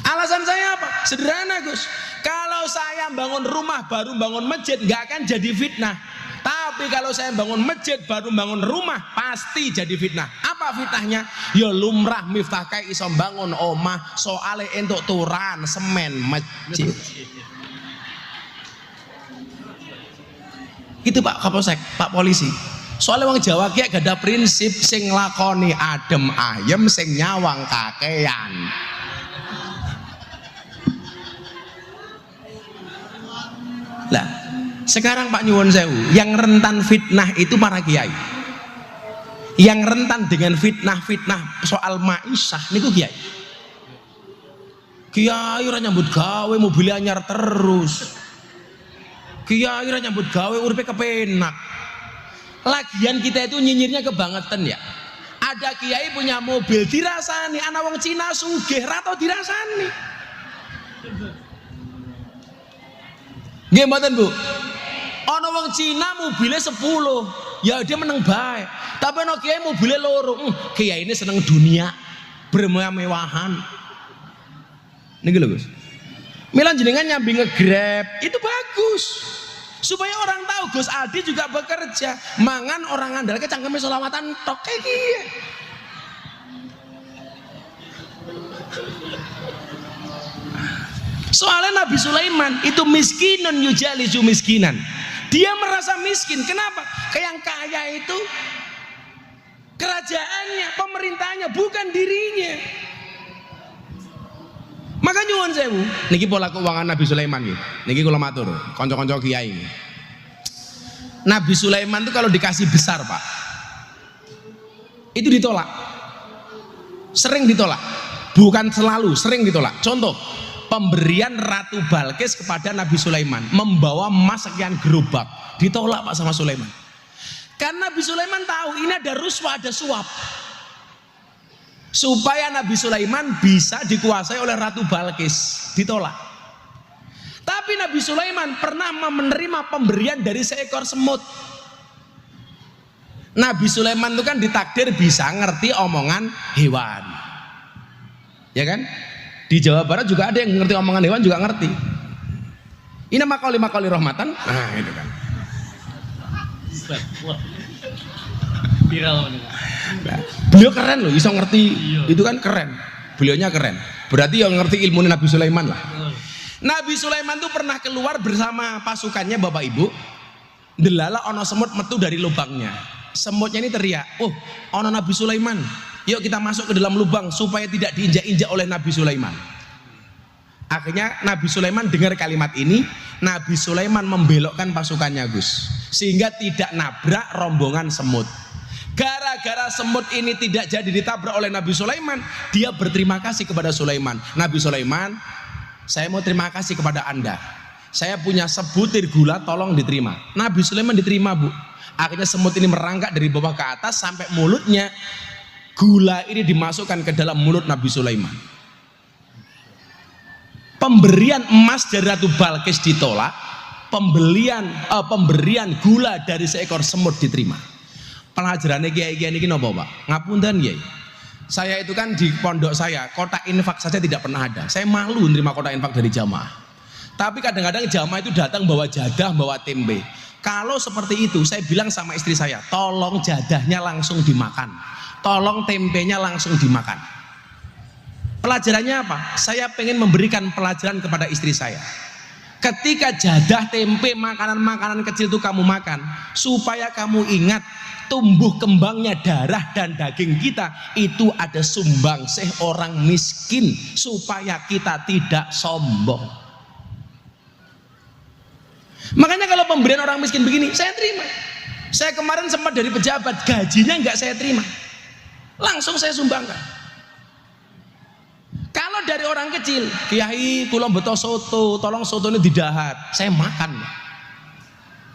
Alasan saya apa? Sederhana Gus, kalau saya bangun rumah baru bangun masjid nggak akan jadi fitnah. Tapi kalau saya bangun masjid baru bangun rumah pasti jadi fitnah. Apa fitnahnya? Ya lumrah Miftah kayak iso bangun omah soale entuk turan semen masjid. Itu Pak Kapolsek, Pak Polisi. Soalnya wong Jawa kayak gak ada prinsip sing lakoni adem ayem sing nyawang kakean. Lah, sekarang Pak nyuwun sewu, yang rentan fitnah itu para kiai. Yang rentan dengan fitnah-fitnah soal maisha niku kiai. Kiai ora nyambut gawe mobil anyar terus. Kiai ora nyambut gawe uripe kepenak. Lagian kita itu nyinyirnya kebangetan ya. Ada kiai punya mobil dirasani, anak wong Cina sugih ra tau dirasani. Nggih mboten Bu? Ana wong Cina mobilnya 10, ya dia meneng baik. Tapi ono kiai mobilnya loro, kiai ini seneng dunia, bermewah-mewahan. Niki lho Gus. Milan jenengan nyambi nge-Grab, itu bagus. Supaya orang tahu Gus Aldi juga bekerja, mangan orang ngandalke cangkeme selawatan tok kayak gini. Soalnya Nabi Sulaiman itu miskinun yujalisu miskinan. Dia merasa miskin. Kenapa? Kayak yang kaya itu kerajaannya, pemerintahnya, bukan dirinya. Maka nyuwun sewu, niki pola keuangan Nabi Sulaiman nggih. Niki kula matur, kanca-kanca kiai. Nabi Sulaiman itu kalau dikasih besar, Pak, itu ditolak. Sering ditolak. Bukan selalu, sering ditolak. Contoh, pemberian Ratu Balkis kepada Nabi Sulaiman membawa emas sekian gerobak, ditolak Pak sama Sulaiman. Karena Nabi Sulaiman tahu ini ada ruswa, ada suap. Supaya Nabi Sulaiman bisa dikuasai oleh Ratu Balkis, ditolak. Tapi Nabi Sulaiman pernah menerima pemberian dari seekor semut. Nabi Sulaiman itu kan ditakdir bisa ngerti omongan hewan, ya kan? Di Jawa Barat juga ada yang ngerti omongan hewan, juga ngerti. Ini makoli rahmatan, nah itu kan. Viral. Nah, beliau keren loh, bisa ngerti, itu kan keren. Beliaunya keren. Berarti yang ngerti ilmu Nabi Sulaiman lah. Nabi Sulaiman tuh pernah keluar bersama pasukannya Bapak Ibu. Delala ono semut metu dari lubangnya. Semutnya ini teriak, "Oh, ono Nabi Sulaiman. Yuk kita masuk ke dalam lubang supaya tidak diinjak-injak oleh Nabi Sulaiman." Akhirnya Nabi Sulaiman dengar kalimat ini, Nabi Sulaiman membelokkan pasukannya Gus, sehingga tidak nabrak rombongan semut. Gara-gara semut ini tidak jadi ditabrak oleh Nabi Sulaiman, dia berterima kasih kepada Sulaiman. Nabi Sulaiman, saya mau terima kasih kepada Anda. Saya punya sebutir gula, tolong diterima. Nabi Sulaiman diterima, Bu. Akhirnya semut ini merangkak dari bawah ke atas sampai mulutnya. Gula ini dimasukkan ke dalam mulut Nabi Sulaiman. Pemberian emas dari Ratu Balkis ditolak, pemberian gula dari seekor semut diterima. Pelajarannya kiai-kiai ini napa, Pak? Ngapunten, Kiai. Saya itu kan di pondok saya, kotak infak saja tidak pernah ada. Saya malu menerima kotak infak dari jamaah. Tapi kadang-kadang jamaah itu datang bawa jadah, bawa tempe. Kalau seperti itu, saya bilang sama istri saya, tolong jadahnya langsung dimakan. Tolong tempenya langsung dimakan. Pelajarannya apa? Saya pengen memberikan pelajaran kepada istri saya. Ketika jadah, tempe, makanan-makanan kecil itu kamu makan, supaya kamu ingat tumbuh kembangnya darah dan daging kita itu ada sumbangsih orang miskin, supaya kita tidak sombong. Makanya kalau pemberian orang miskin begini, saya terima. Saya kemarin sempat dari pejabat, gajinya nggak saya terima, langsung saya sumbangkan. Kalau dari orang kecil, Kiai kula beto soto, tolong soto ini didahar, saya makan.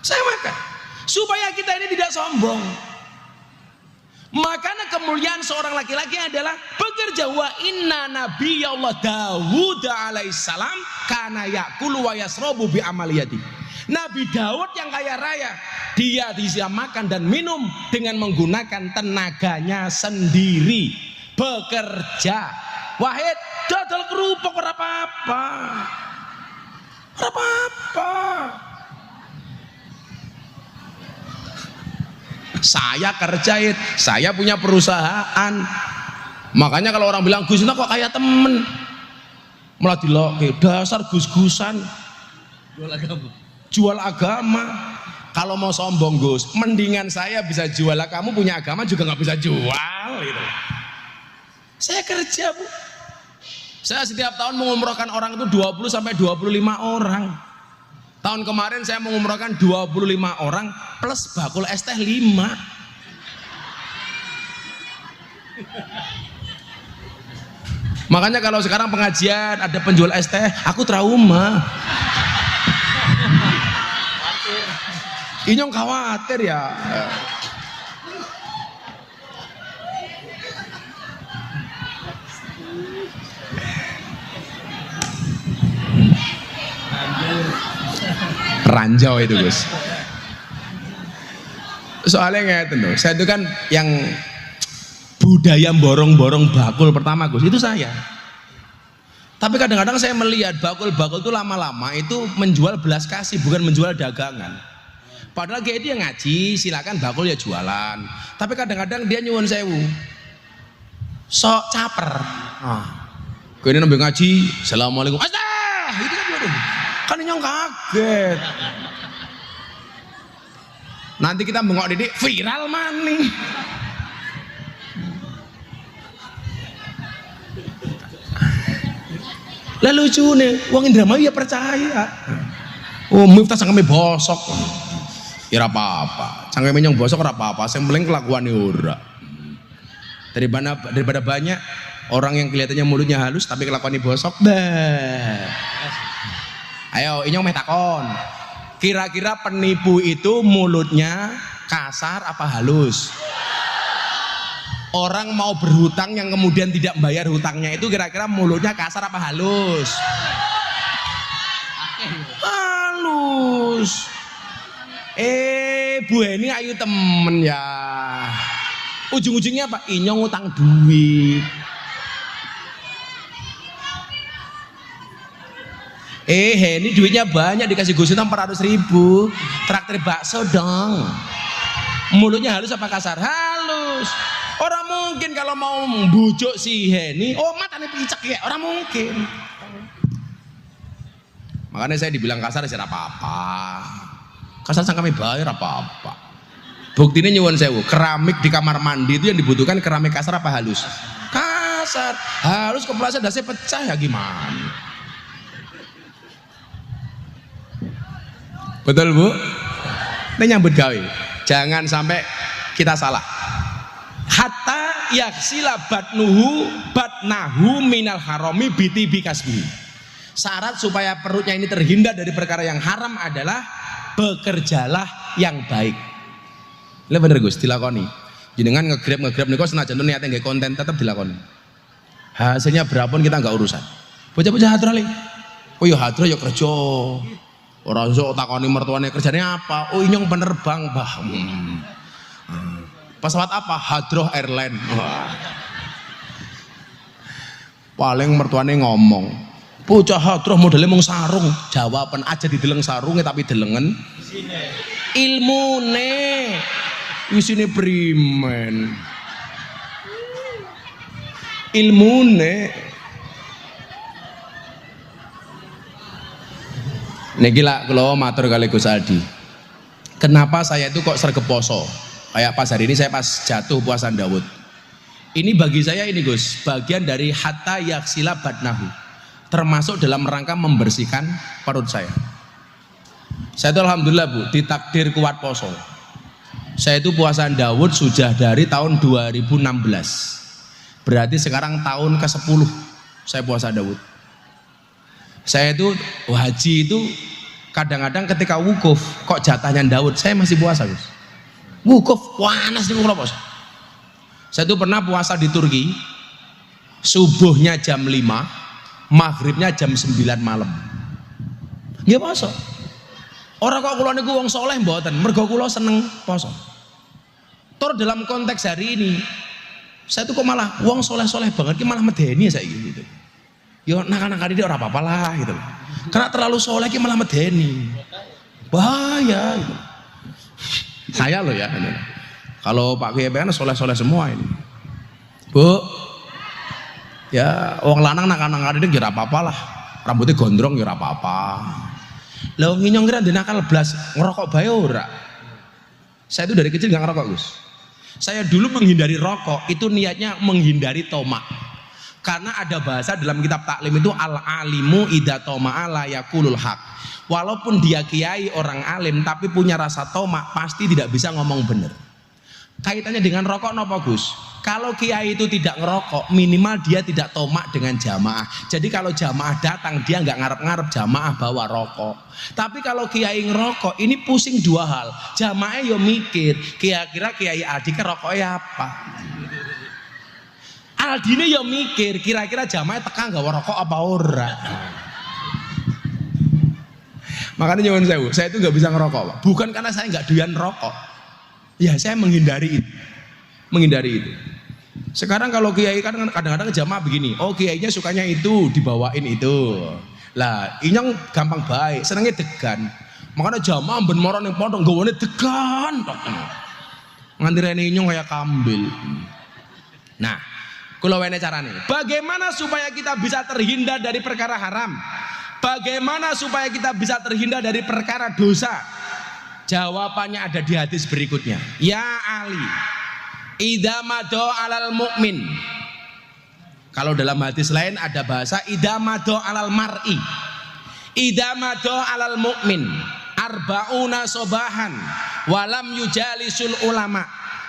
Saya makan. Supaya kita ini tidak sombong. Makanya kemuliaan seorang laki-laki adalah bekerja. Wa inna nabiyallah Dawud alaihissalam kana yakulu wa yasrobu bi amaliyati. Nabi Daud yang kaya raya, dia bisa makan dan minum dengan menggunakan tenaganya sendiri. Bekerja. Wahid dodol kerupuk ora apa-apa. Ora apa-apa. Saya kerja, saya punya perusahaan. Makanya kalau orang bilang Gus kok kayak temen, malah diloke dasar gus-gusan. Jual agama. Kalau mau sombong Gus, mendingan saya bisa jual, kamu punya agama juga nggak bisa jual gitu. Saya kerja, Bu. Saya setiap tahun mengumrohkan orang itu 20 sampai 25 orang. Tahun kemarin saya mengumrohkan 25 orang plus bakul es teh 5. Makanya kalau sekarang pengajian ada penjual es teh, aku trauma. Inyong khawatir ya. Ranjau itu Gus. Soalnya ngeten loh, saya itu kan yang budaya borong-borong bakul pertama Gus, itu saya. Tapi kadang-kadang saya melihat bakul-bakul itu lama-lama itu menjual belas kasih, bukan menjual dagangan. Padahal kayak dia ngaji, silakan bakul ya jualan. Tapi kadang-kadang dia nyuwun sewu, sok caper. Gue ini nambah ngaji, assalamualaikum. Itu kan waduh, kan nyong kaget. Nanti kita bengok didik viral maning. Lalu lucu nih, wong Indramayu ya percaya. Oh, Miftah cangkeme bosok. Ya ora apa-apa. Cangkeme nyong bosok ora apa-apa, sing penting kelakuane ora. Daripada banyak orang yang kelihatannya mulutnya halus tapi kelakuannya bosok. Ayo, inyong meh takon. Kira-kira penipu itu mulutnya kasar apa halus? Orang mau berhutang yang kemudian tidak membayar hutangnya itu kira-kira mulutnya kasar apa halus? Halus. Bu Eni ayu temen ya. Ujung-ujungnya apa? Inyong utang duit. Ini duitnya banyak, dikasih Gus Hitam 400.000, traktir bakso dong. Mulutnya halus apa kasar? Halus. Orang mungkin kalau mau bujuk si Heni, oh matanya picek ya, orang mungkin. Makanya saya dibilang kasar ya apa-apa. Kasar sang kami bayar apa-apa. Buktinya nyuwun sewu, keramik di kamar mandi itu yang dibutuhkan keramik kasar apa halus? Kasar. Halus kepleset dasnya pecah ya gimana? Betul Bu? Ini nyambut gawe. Jangan sampai kita salah. Hatta yaksila batnahu minal harami biti bikasbi. Syarat supaya perutnya ini terhindar dari perkara yang haram adalah bekerjalah yang baik. Ini bener Gus, dilakoni. Jenengan ngegrab niku senajan niatnya nggak konten tetap dilakoni. Hasilnya berapapun kita nggak urusan. Bocah-bocah hadroh li. Oh ya hadroh ya kerja. Orang sok takoni mertuane kerjanya apa? Oh inyong penerbang bah. Pesawat apa? Hadroh Airline. Wah. Paling mertuane ngomong, bocah hadroh modelnya mung sarung. Jawaban aja dideleng sarungnya tapi delengen ilmune. Isine primen. Ilmune. Niki lah kalau matur kali Gus Aldi. Kenapa saya itu kok sregep poso? Kayak pas hari ini saya pas jatuh puasa Daud. Ini bagi saya ini Gus, bagian dari hatta yaksila badnahu. Termasuk dalam rangka membersihkan perut saya. Saya itu alhamdulillah Bu, ditakdir kuat poso. Saya itu puasa Daud sudah dari tahun 2016. Berarti sekarang tahun ke-10 saya puasa Daud. Saya itu haji itu kadang-kadang ketika wukuf kok jatahnya Daud, saya masih puasa Gus. Wukuf panas nih kalau puasa. Saya itu pernah puasa di Turki, subuhnya jam 5, maghribnya jam 9 malam. Nggih puasa. Orang kok kula niku wong soleh mboten, mergo kula seneng puasa. Tur dalam konteks hari ini, saya tuh kok malah wong soleh-soleh banget ki malah medeni saya gitu. Yo nakal-nakal dia orang apa-apa lah gitu. Karena terlalu soleh ki malah medeni. Bahaya gitu. Saya loh ya. Kalau Pak Kiai PN soleh-soleh semua ini. Bu. Ya, wong lanang nakal-nakal dia ora apa-apa lah. Rambutnya gondrong ya ora apa-apa. Lah wong nyong kira nakal blas ngerokok bae ora. Saya itu dari kecil enggak ngerokok, Gus. Saya dulu menghindari rokok itu niatnya menghindari tomak. Karena ada bahasa dalam kitab taklim itu al-alimu idza toma'a la yaqulul haq. Walaupun dia kiai orang alim tapi punya rasa tomak pasti tidak bisa ngomong benar. Kaitannya dengan rokok napa Gus? Kalau kiai itu tidak ngerokok minimal dia tidak tomak dengan jamaah. Jadi kalau jamaah datang dia nggak ngarep-ngarep jamaah bawa rokok. Tapi kalau kiai ngerokok ini pusing dua hal. Jamaah yo mikir kira-kira kiai Adi rokoknya apa? Aldine ya mikir kira-kira jamaah tekan gak rokok apa ora. Makanya nyuwun sewu, saya itu nggak bisa ngerokok. Bukan karena saya nggak doyan rokok. Ya saya menghindari itu. Menghindari itu. Sekarang kalau kiai kan kadang-kadang jamaah begini, oh kiainya sukanya itu, dibawain itu. Lah, inyong gampang baik, senengnya degan. Makanya jamaah ben moro ning pondok nggawane degan tok. Nganti rene inyong kayak kambil. Nah, kula wene carane. Bagaimana supaya kita bisa terhindar dari perkara haram? Bagaimana supaya kita bisa terhindar dari perkara dosa? Jawabannya ada di hadis berikutnya. Ya Ali, idza mado alal mukmin. Kalau dalam hadis lain ada bahasa idza mado alal mar'i. Idza mado alal mukmin arbauna sobahan walam yujalisul ulama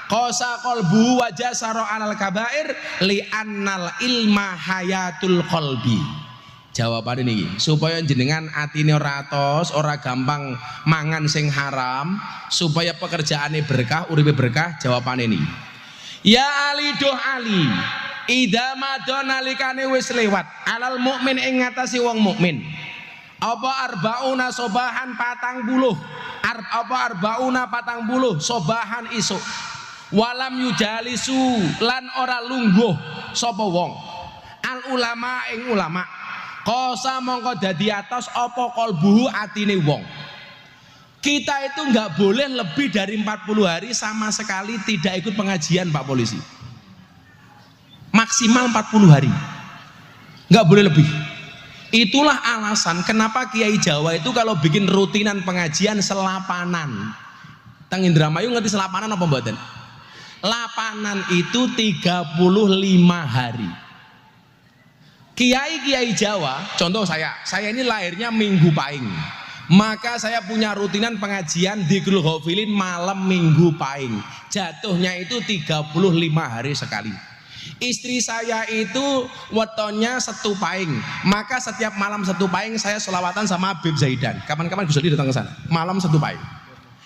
qasa qalbu wa jasara alal kabair li annal ilma hayatul qalbi. Jawaban ini supaya jenengan atine ora atos, ora gampang mangan sing haram, supaya pekerjaane berkah, uripe berkah. Jawaban ini ya Ali doh Ali idza madha nalikane wis lewat alal mukmin ing ngatasi wong mukmin apa arbauna sobahan 40 apa arbauna 40 sobahan isuk walam yujalisu lan ora lungguh sapa wong al ulama ing ulama kosa mongko dadi atos apa kolbuhu atine wong. Kita itu nggak boleh lebih dari 40 hari sama sekali tidak ikut pengajian Pak Polisi. Maksimal 40 hari, nggak boleh lebih. Itulah alasan kenapa Kiai Jawa itu kalau bikin rutinan pengajian selapanan. Teng Indramayu ngerti selapanan apa mboten? Lapanan itu 35 hari. Kiai-kiai Jawa, contoh saya ini lahirnya Minggu Pahing. Maka saya punya rutinan pengajian di Ghafilin malam Minggu Pahing. Jatuhnya itu 35 hari sekali. Istri saya itu wetonnya Setu Pahing. Maka setiap malam Setu Pahing saya selawatan sama Habib Zaidan. Kapan-kapan Gus Ali datang ke sana. Malam Setu Pahing.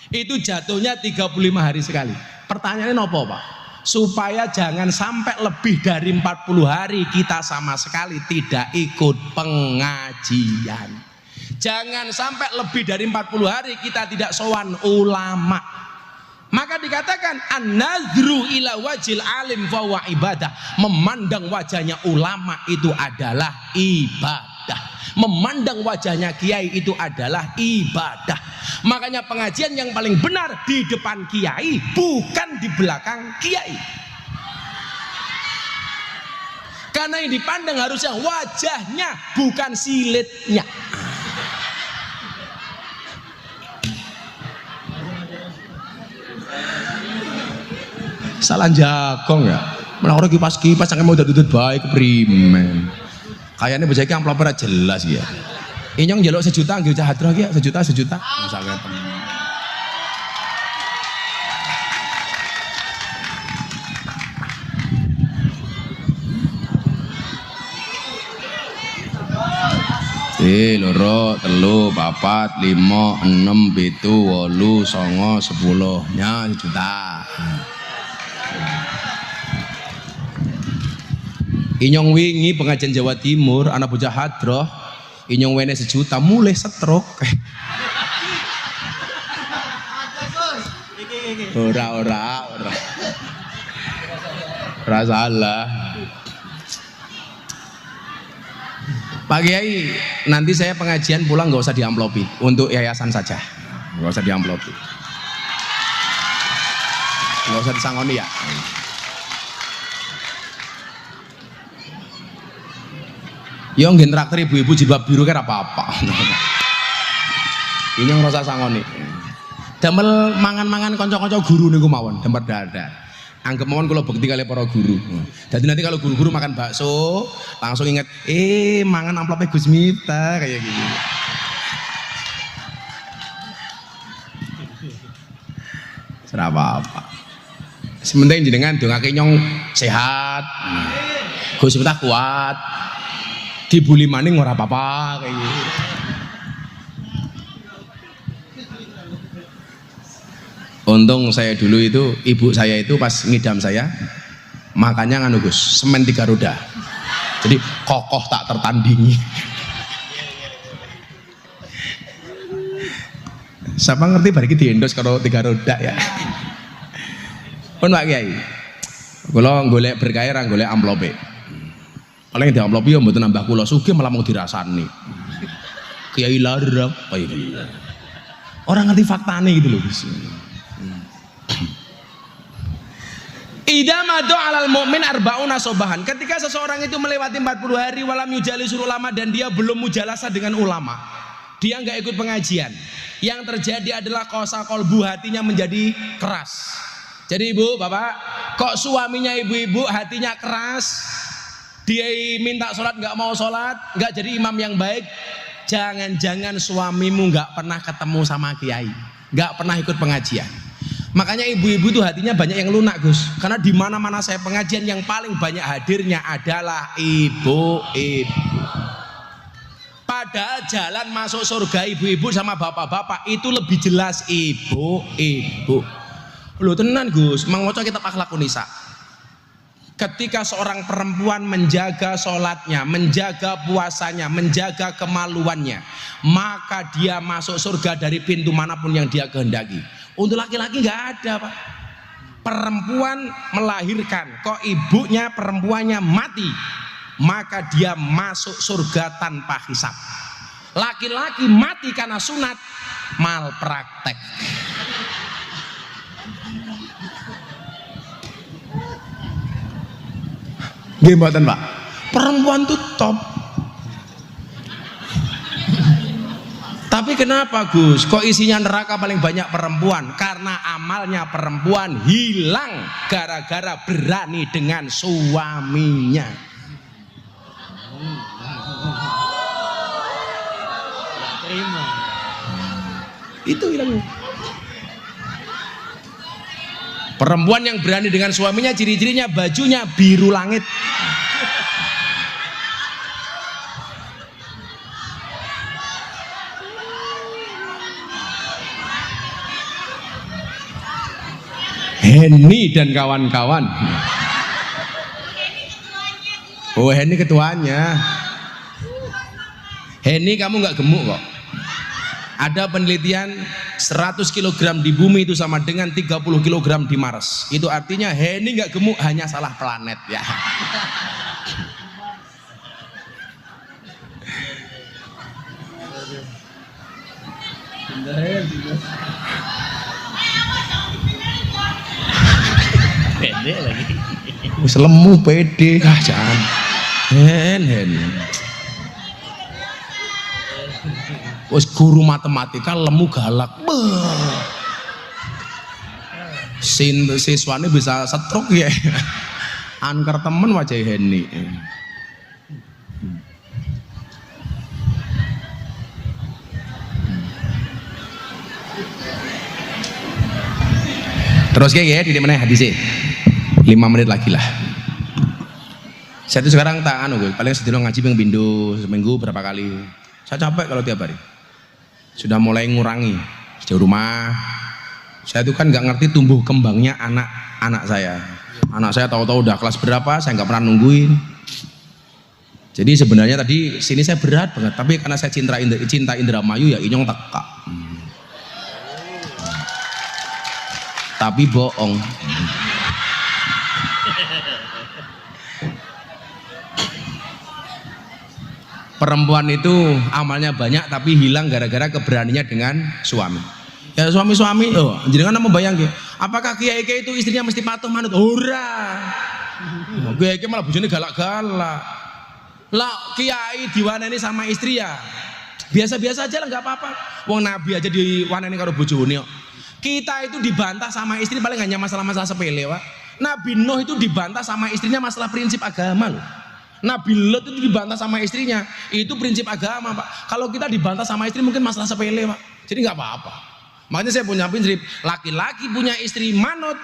Itu jatuhnya 35 hari sekali. Pertanyaannya apa Pak? Supaya jangan sampai lebih dari 40 hari kita sama sekali tidak ikut pengajian. Jangan sampai lebih dari 40 hari kita tidak sowan ulama. Maka dikatakan an-nadhru ila wajil alim fa huwa ibadah. Memandang wajahnya ulama itu adalah ibadah. Memandang wajahnya kiai itu adalah ibadah. Makanya pengajian yang paling benar di depan kiai, bukan di belakang kiai. Karena yang dipandang harusnya wajahnya, bukan silitnya. Salah jagong ya. Mana orang kipas-kipas sange mau dudut baik primen. Kayaknya bocah iki amplop ora jelas ya. Inyong njaluk 1 juta nggih cah hadroh iki 1 juta. Misalnya loro, telu, papat, 5, 6, 7, 8, 9, 10 nya 1 juta. Inyong wingi pengajian Jawa Timur anak bocah hadroh inyong wene 1 juta mulai stroke. Ora salah. Pak Kiai, nanti saya pengajian pulang nggak usah diamplopi, untuk yayasan saja, nggak usah diamplopi, nggak usah disangoni ya. Yo nggih traktir ibu-ibu jilbab biru kira apa-apa. Ini ngerasa sangoni. Damel mangan-mangan kanca-kanca guru niku mawon, demper dadar. Anggap mawon kula bukti kali para guru. Jadi nanti kalau guru-guru makan bakso, langsung ingat, mangan amplopnya Gus Miftah kayak gitu. Serah apa-apa. Sementing jenengan dongake nyong sehat. Gus Miftah kuat. Dibuli maning ora apa-apa kayak gitu. Untung saya dulu itu, ibu saya itu pas ngidam saya makannya nganu Gus, semen 3 roda. Jadi kokoh tak tertandingi. Siapa ngerti bariki diendos kalau 3 roda ya. Pun Pak Kiai. Kula golek berkah ra golek amplope. Paling di amplop yo mboten nambah kula sugih malah mau dirasani. Kiai larang. Oh iya. Orang ngerti faktane gitu loh, Gus. Idza madu 'alal mu'min arba'una sobahan. Ketika seseorang itu melewati 40 hari walam yujalisul ulama dan dia belum mujalasah dengan ulama, dia nggak ikut pengajian. Yang terjadi adalah qasa qalbu, hatinya menjadi keras. Jadi ibu, bapak, kok suaminya ibu-ibu hatinya keras? Dia minta sholat nggak mau sholat, nggak jadi imam yang baik. Jangan-jangan suamimu nggak pernah ketemu sama kiai, nggak pernah ikut pengajian. Makanya ibu-ibu tuh hatinya banyak yang lunak, Gus. Karena di mana-mana saya pengajian yang paling banyak hadirnya adalah ibu-ibu. Padahal jalan masuk surga ibu-ibu sama bapak-bapak itu lebih jelas ibu-ibu. Loh tenan Gus, mang maca kitab Akhlaqun Nisa. Ketika seorang perempuan menjaga sholatnya, menjaga puasanya, menjaga kemaluannya, maka dia masuk surga dari pintu manapun yang dia kehendaki. Untuk laki-laki nggak ada, Pak. Perempuan melahirkan, kok ibunya perempuannya mati, maka dia masuk surga tanpa hisab. Laki-laki mati karena sunat, malpraktek. Nggih mboten, Pak. Perempuan tuh top. Tapi kenapa Gus? Kok isinya neraka paling banyak perempuan? Karena amalnya perempuan hilang gara-gara berani dengan suaminya. Itu hilangnya. Perempuan yang berani dengan suaminya ciri-cirinya bajunya biru langit. Henny dan kawan-kawan. Oh, Henny ketuanya. Henny kamu nggak gemuk kok. Ada penelitian 100 kg di bumi itu sama dengan 30 kg di Mars. Itu artinya Henny nggak gemuk, hanya salah planet ya. Pede lagi. Wis lemu pede, jangan. Hen. Wis guru matematika lemu galak. Siswane bisa stroke ya. Angker temen wajah Henny. Terus kayak ya, di mana hadisnya? 5 menit lagi lah. Saya itu sekarang tak paling sedino ngaji ping pindho seminggu berapa kali. Saya capek kalau tiap hari. Sudah mulai ngurangi di rumah. Saya itu kan nggak ngerti tumbuh kembangnya anak saya. Anak saya tahu-tahu udah kelas berapa, saya nggak pernah nungguin. Jadi sebenarnya tadi sini saya berat banget, tapi karena saya cinta Indramayu ya inyong teka. Tapi bohong. Perempuan itu amalnya banyak tapi hilang gara-gara keberaniannya dengan suami. Ya suami-suami, jenengan mau bayang ya. Apakah kiai itu istrinya mesti patuh manut? Ora. Kiai malah bojone galak-galak. Lah kiai diwaneni sama istri ya biasa-biasa aja lah, nggak apa-apa. Wong Nabi aja diwaneni karo bojone kok. Kita itu dibantah sama istri paling hanya masalah-masalah sepele, Pak. Nabi Nuh itu dibantah sama istrinya masalah prinsip agama loh. Nabi Lot itu dibantah sama istrinya, itu prinsip agama, Pak. Kalau kita dibantah sama istri mungkin masalah sepele, Pak. Jadi nggak apa-apa. Makanya saya punya prinsip, laki-laki punya istri manut,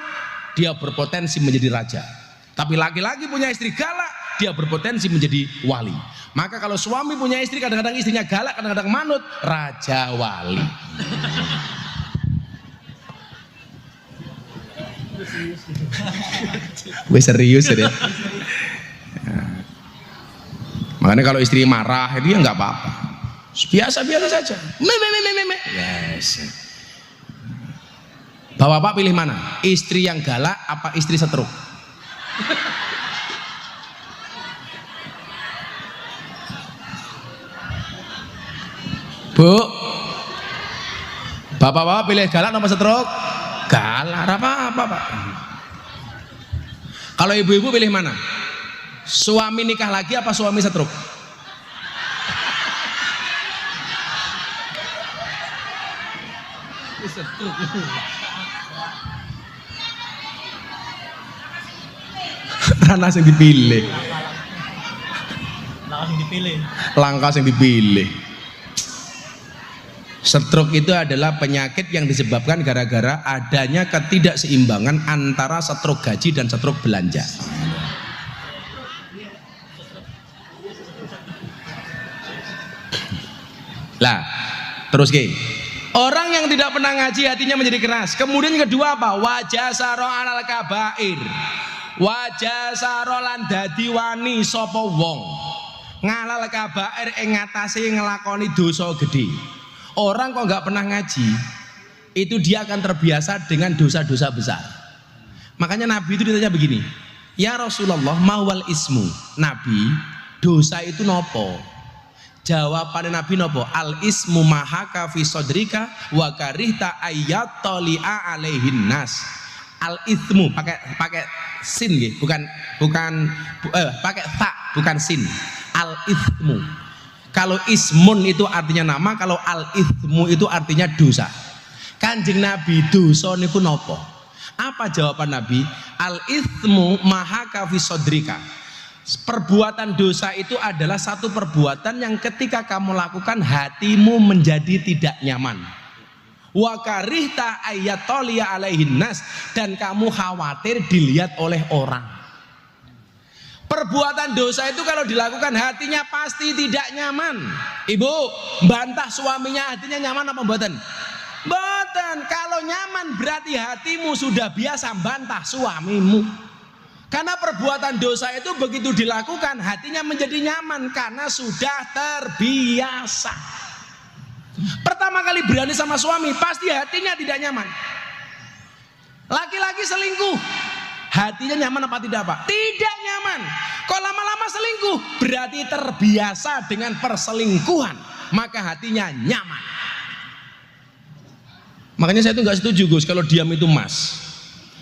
dia berpotensi menjadi raja. Tapi laki-laki punya istri galak, dia berpotensi menjadi wali. Maka kalau suami punya istri, kadang-kadang istrinya galak, kadang-kadang manut, raja wali. Gue serius ya. Makanya kalau istri marah itu ya nggak apa-apa, biasa-biasa saja. Yes. Bapak-bapak pilih mana? Istri yang galak apa istri setruk? Bu, bapak-bapak pilih galak apa setruk? Galak, apa-apa Pak. Kalau ibu-ibu pilih mana? Suami nikah lagi apa suami setruk? Rana yang dipilih. Langkah yang dipilih. Stroke itu adalah penyakit yang disebabkan gara-gara adanya ketidakseimbangan antara stroke gaji dan stroke belanja. Lah, terus ke orang yang tidak pernah ngaji hatinya menjadi keras. Kemudian yang kedua apa? Wajah saro alal kabair. Wajah saro lan dadi wani sapa wong ngalal kabair ing ngatasi ngelakoni dosa gede. Orang kok nggak pernah ngaji itu dia akan terbiasa dengan dosa-dosa besar. Makanya Nabi itu ditanya begini, ya Rasulullah mawal ismu, Nabi dosa itu nopo? Jawabannya Nabi nopo? Al ismu mahaka fi sodrika wa karihta ayat toli'a alaihin nas. Al ismu pakai sin gitu, bukan pakai ta bukan sin. Al ismu. Kalau ismun itu artinya nama, kalau al ismu itu artinya dosa. Kanjeng Nabi dosa niku nopo? Apa jawaban Nabi? Al ismu mahaka fi sodrika. Perbuatan dosa itu adalah satu perbuatan yang ketika kamu lakukan hatimu menjadi tidak nyaman. Wa karihta ayatoliya alaihin nas, dan kamu khawatir dilihat oleh orang. Perbuatan dosa itu kalau dilakukan hatinya pasti tidak nyaman. Ibu bantah suaminya hatinya nyaman apa mboten? Mboten. Kalau nyaman berarti hatimu sudah biasa bantah suamimu. Karena perbuatan dosa itu begitu dilakukan hatinya menjadi nyaman karena sudah terbiasa. Pertama kali berani sama suami pasti hatinya tidak nyaman. Laki-laki selingkuh, hatinya nyaman apa tidak Pak? Tidak nyaman. Kalau lama-lama selingkuh berarti terbiasa dengan perselingkuhan, maka hatinya nyaman. Makanya saya itu nggak setuju Gus kalau diam itu emas.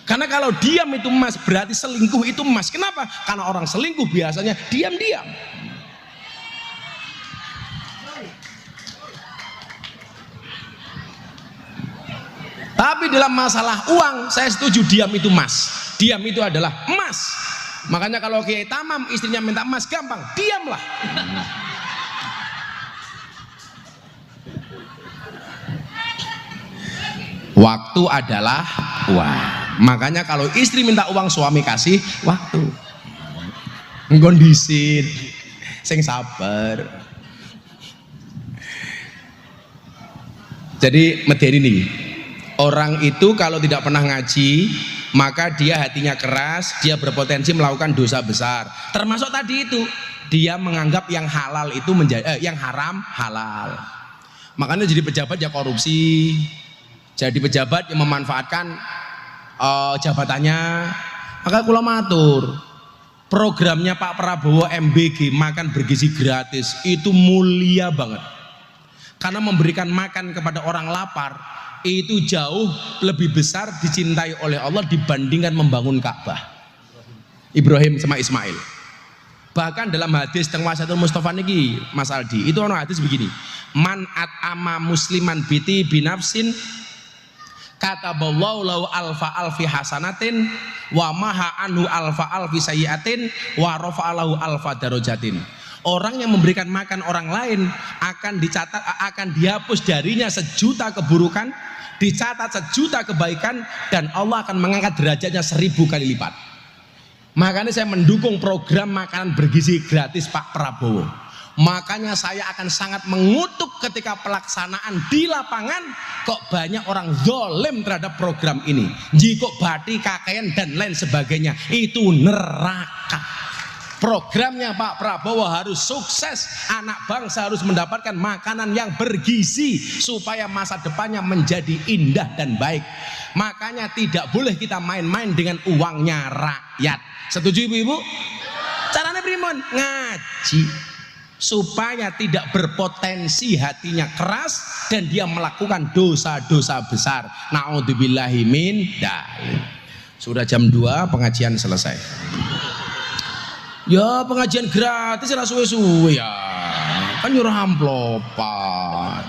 Karena kalau diam itu emas berarti selingkuh itu emas. Kenapa? Karena orang selingkuh biasanya diam-diam. Tapi dalam masalah uang saya setuju diam itu emas. Diam itu adalah emas. Makanya kalau Kiai Tamam istrinya minta emas gampang, diamlah. Waktu adalah uang. Makanya kalau istri minta uang suami kasih waktu. Ngondisin, sing sabar. Jadi medeni nih. Orang itu kalau tidak pernah ngaji, maka dia hatinya keras, dia berpotensi melakukan dosa besar. Termasuk tadi itu, dia menganggap yang halal itu menjadi yang haram halal. Makanya jadi pejabat ya korupsi. Jadi pejabat yang memanfaatkan jabatannya. Maka kula matur, programnya Pak Prabowo MBG makan bergizi gratis itu mulia banget. Karena memberikan makan kepada orang lapar itu jauh lebih besar dicintai oleh Allah dibandingkan membangun Ka'bah. Ibrahim sama Ismail. Bahkan dalam hadis teng Wasiatul Mustafa niki Mas Aldi, itu ono hadis begini. Man at'ama musliman biti binafsin kataballahu lahu alfa alfi hasanatin wa maha anhu alfa alfi sayyiatin wa rafa'alahu alfa darajatin. Orang yang memberikan makan orang lain akan dicatat, akan dihapus darinya 1.000.000 keburukan, dicatat 1.000.000 kebaikan, dan Allah akan mengangkat derajatnya 1.000 kali lipat. Makanya saya mendukung program makanan bergizi gratis Pak Prabowo. Makanya saya akan sangat mengutuk ketika pelaksanaan di lapangan kok banyak orang zalim terhadap program ini. Jika bati, kakaian dan lain sebagainya, itu neraka. Programnya Pak Prabowo harus sukses, anak bangsa harus mendapatkan makanan yang bergizi supaya masa depannya menjadi indah dan baik. Makanya tidak boleh kita main-main dengan uangnya rakyat. Setuju Ibu-ibu? Caranya primun? Ngaji supaya tidak berpotensi hatinya keras dan dia melakukan dosa-dosa besar. Na'udzubillahi min dzalik. Sudah jam 2 pengajian selesai. Ya pengajian gratis lah suwe-suwe ya. Kan nyuruh amplopan.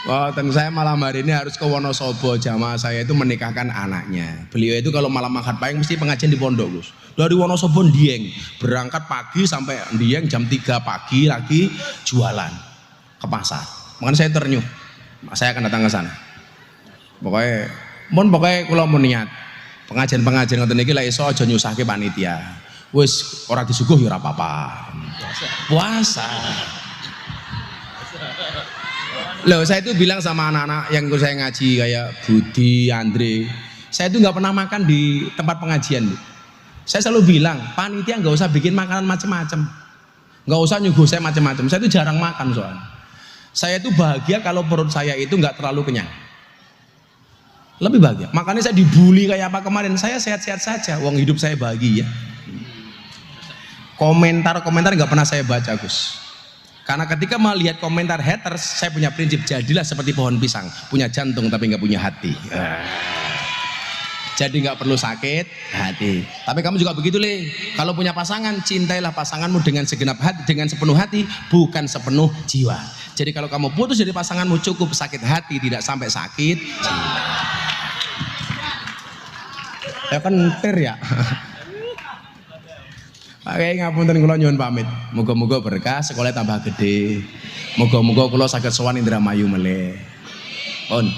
Wah, dan saya malam hari ini harus ke Wonosobo. Jamaah saya itu menikahkan anaknya. Beliau itu kalau malam akad pahing mesti pengajian di pondok, Gus. Dari Wonosobo Dieng, berangkat pagi sampai Dieng jam 3 pagi lagi jualan ke pasar. Makanya saya ternyuh. Saya akan datang ke sana. Pokoknya kula mau niat pengajian ngoten niki lek iso aja nyusahke panitia. Wis ora disuguh ya ora apa-apa. Puasa. Loh, saya itu bilang sama anak-anak yang ikut saya ngaji kayak Budi, Andre, saya itu nggak pernah makan di tempat pengajian. Saya selalu bilang, panitia nggak usah bikin makanan macam-macam, nggak usah nyuguh saya macam-macam. Saya itu jarang makan soalnya. Saya itu bahagia kalau perut saya itu nggak terlalu kenyang. Lebih bahagia. Makanya saya dibully kayak apa kemarin. Saya sehat-sehat saja. Wong hidup saya bahagia. Komentar-komentar nggak pernah saya baca, Gus. Karena ketika melihat komentar haters, saya punya prinsip, jadilah seperti pohon pisang, punya jantung tapi nggak punya hati. Jadi nggak perlu sakit hati. Tapi kamu juga begitu, Le. Kalau punya pasangan, cintailah pasanganmu dengan segenap hati, dengan sepenuh hati, bukan sepenuh jiwa. Jadi kalau kamu putus dari pasanganmu, cukup sakit hati, tidak sampai sakit jiwa. Ya kan ntir ya. Oke, ngapunten kula nyuwun pamit. Muga-muga berkah, sekolah tambah gede. Muga-muga kula saged sowan Indramayu melih. Pun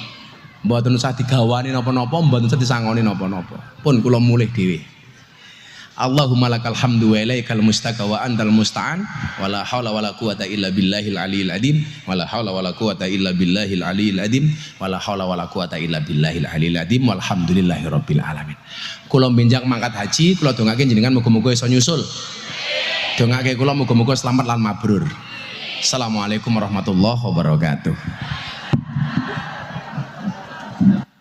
mboten usah digawani napa-napa, mboten usah disangoni napa-napa. Pun kula mulih dhewe. Allahumma lakal hamdu wa ilaikal mustaka wa antal musta'an wala haula wala quwata illa billahil aliyil adim wala haula wala quwata illa billahil aliyil adim wala haula wala quwata illa billahil aliyil adim walhamdulillahi rabbil alamin. Kula benjang mangkat haji, kula dongake jenengan muga-muga iso nyusul. Dongake kula muga-muga selamat lan mabrur. Assalamualaikum warahmatullahi wabarakatuh.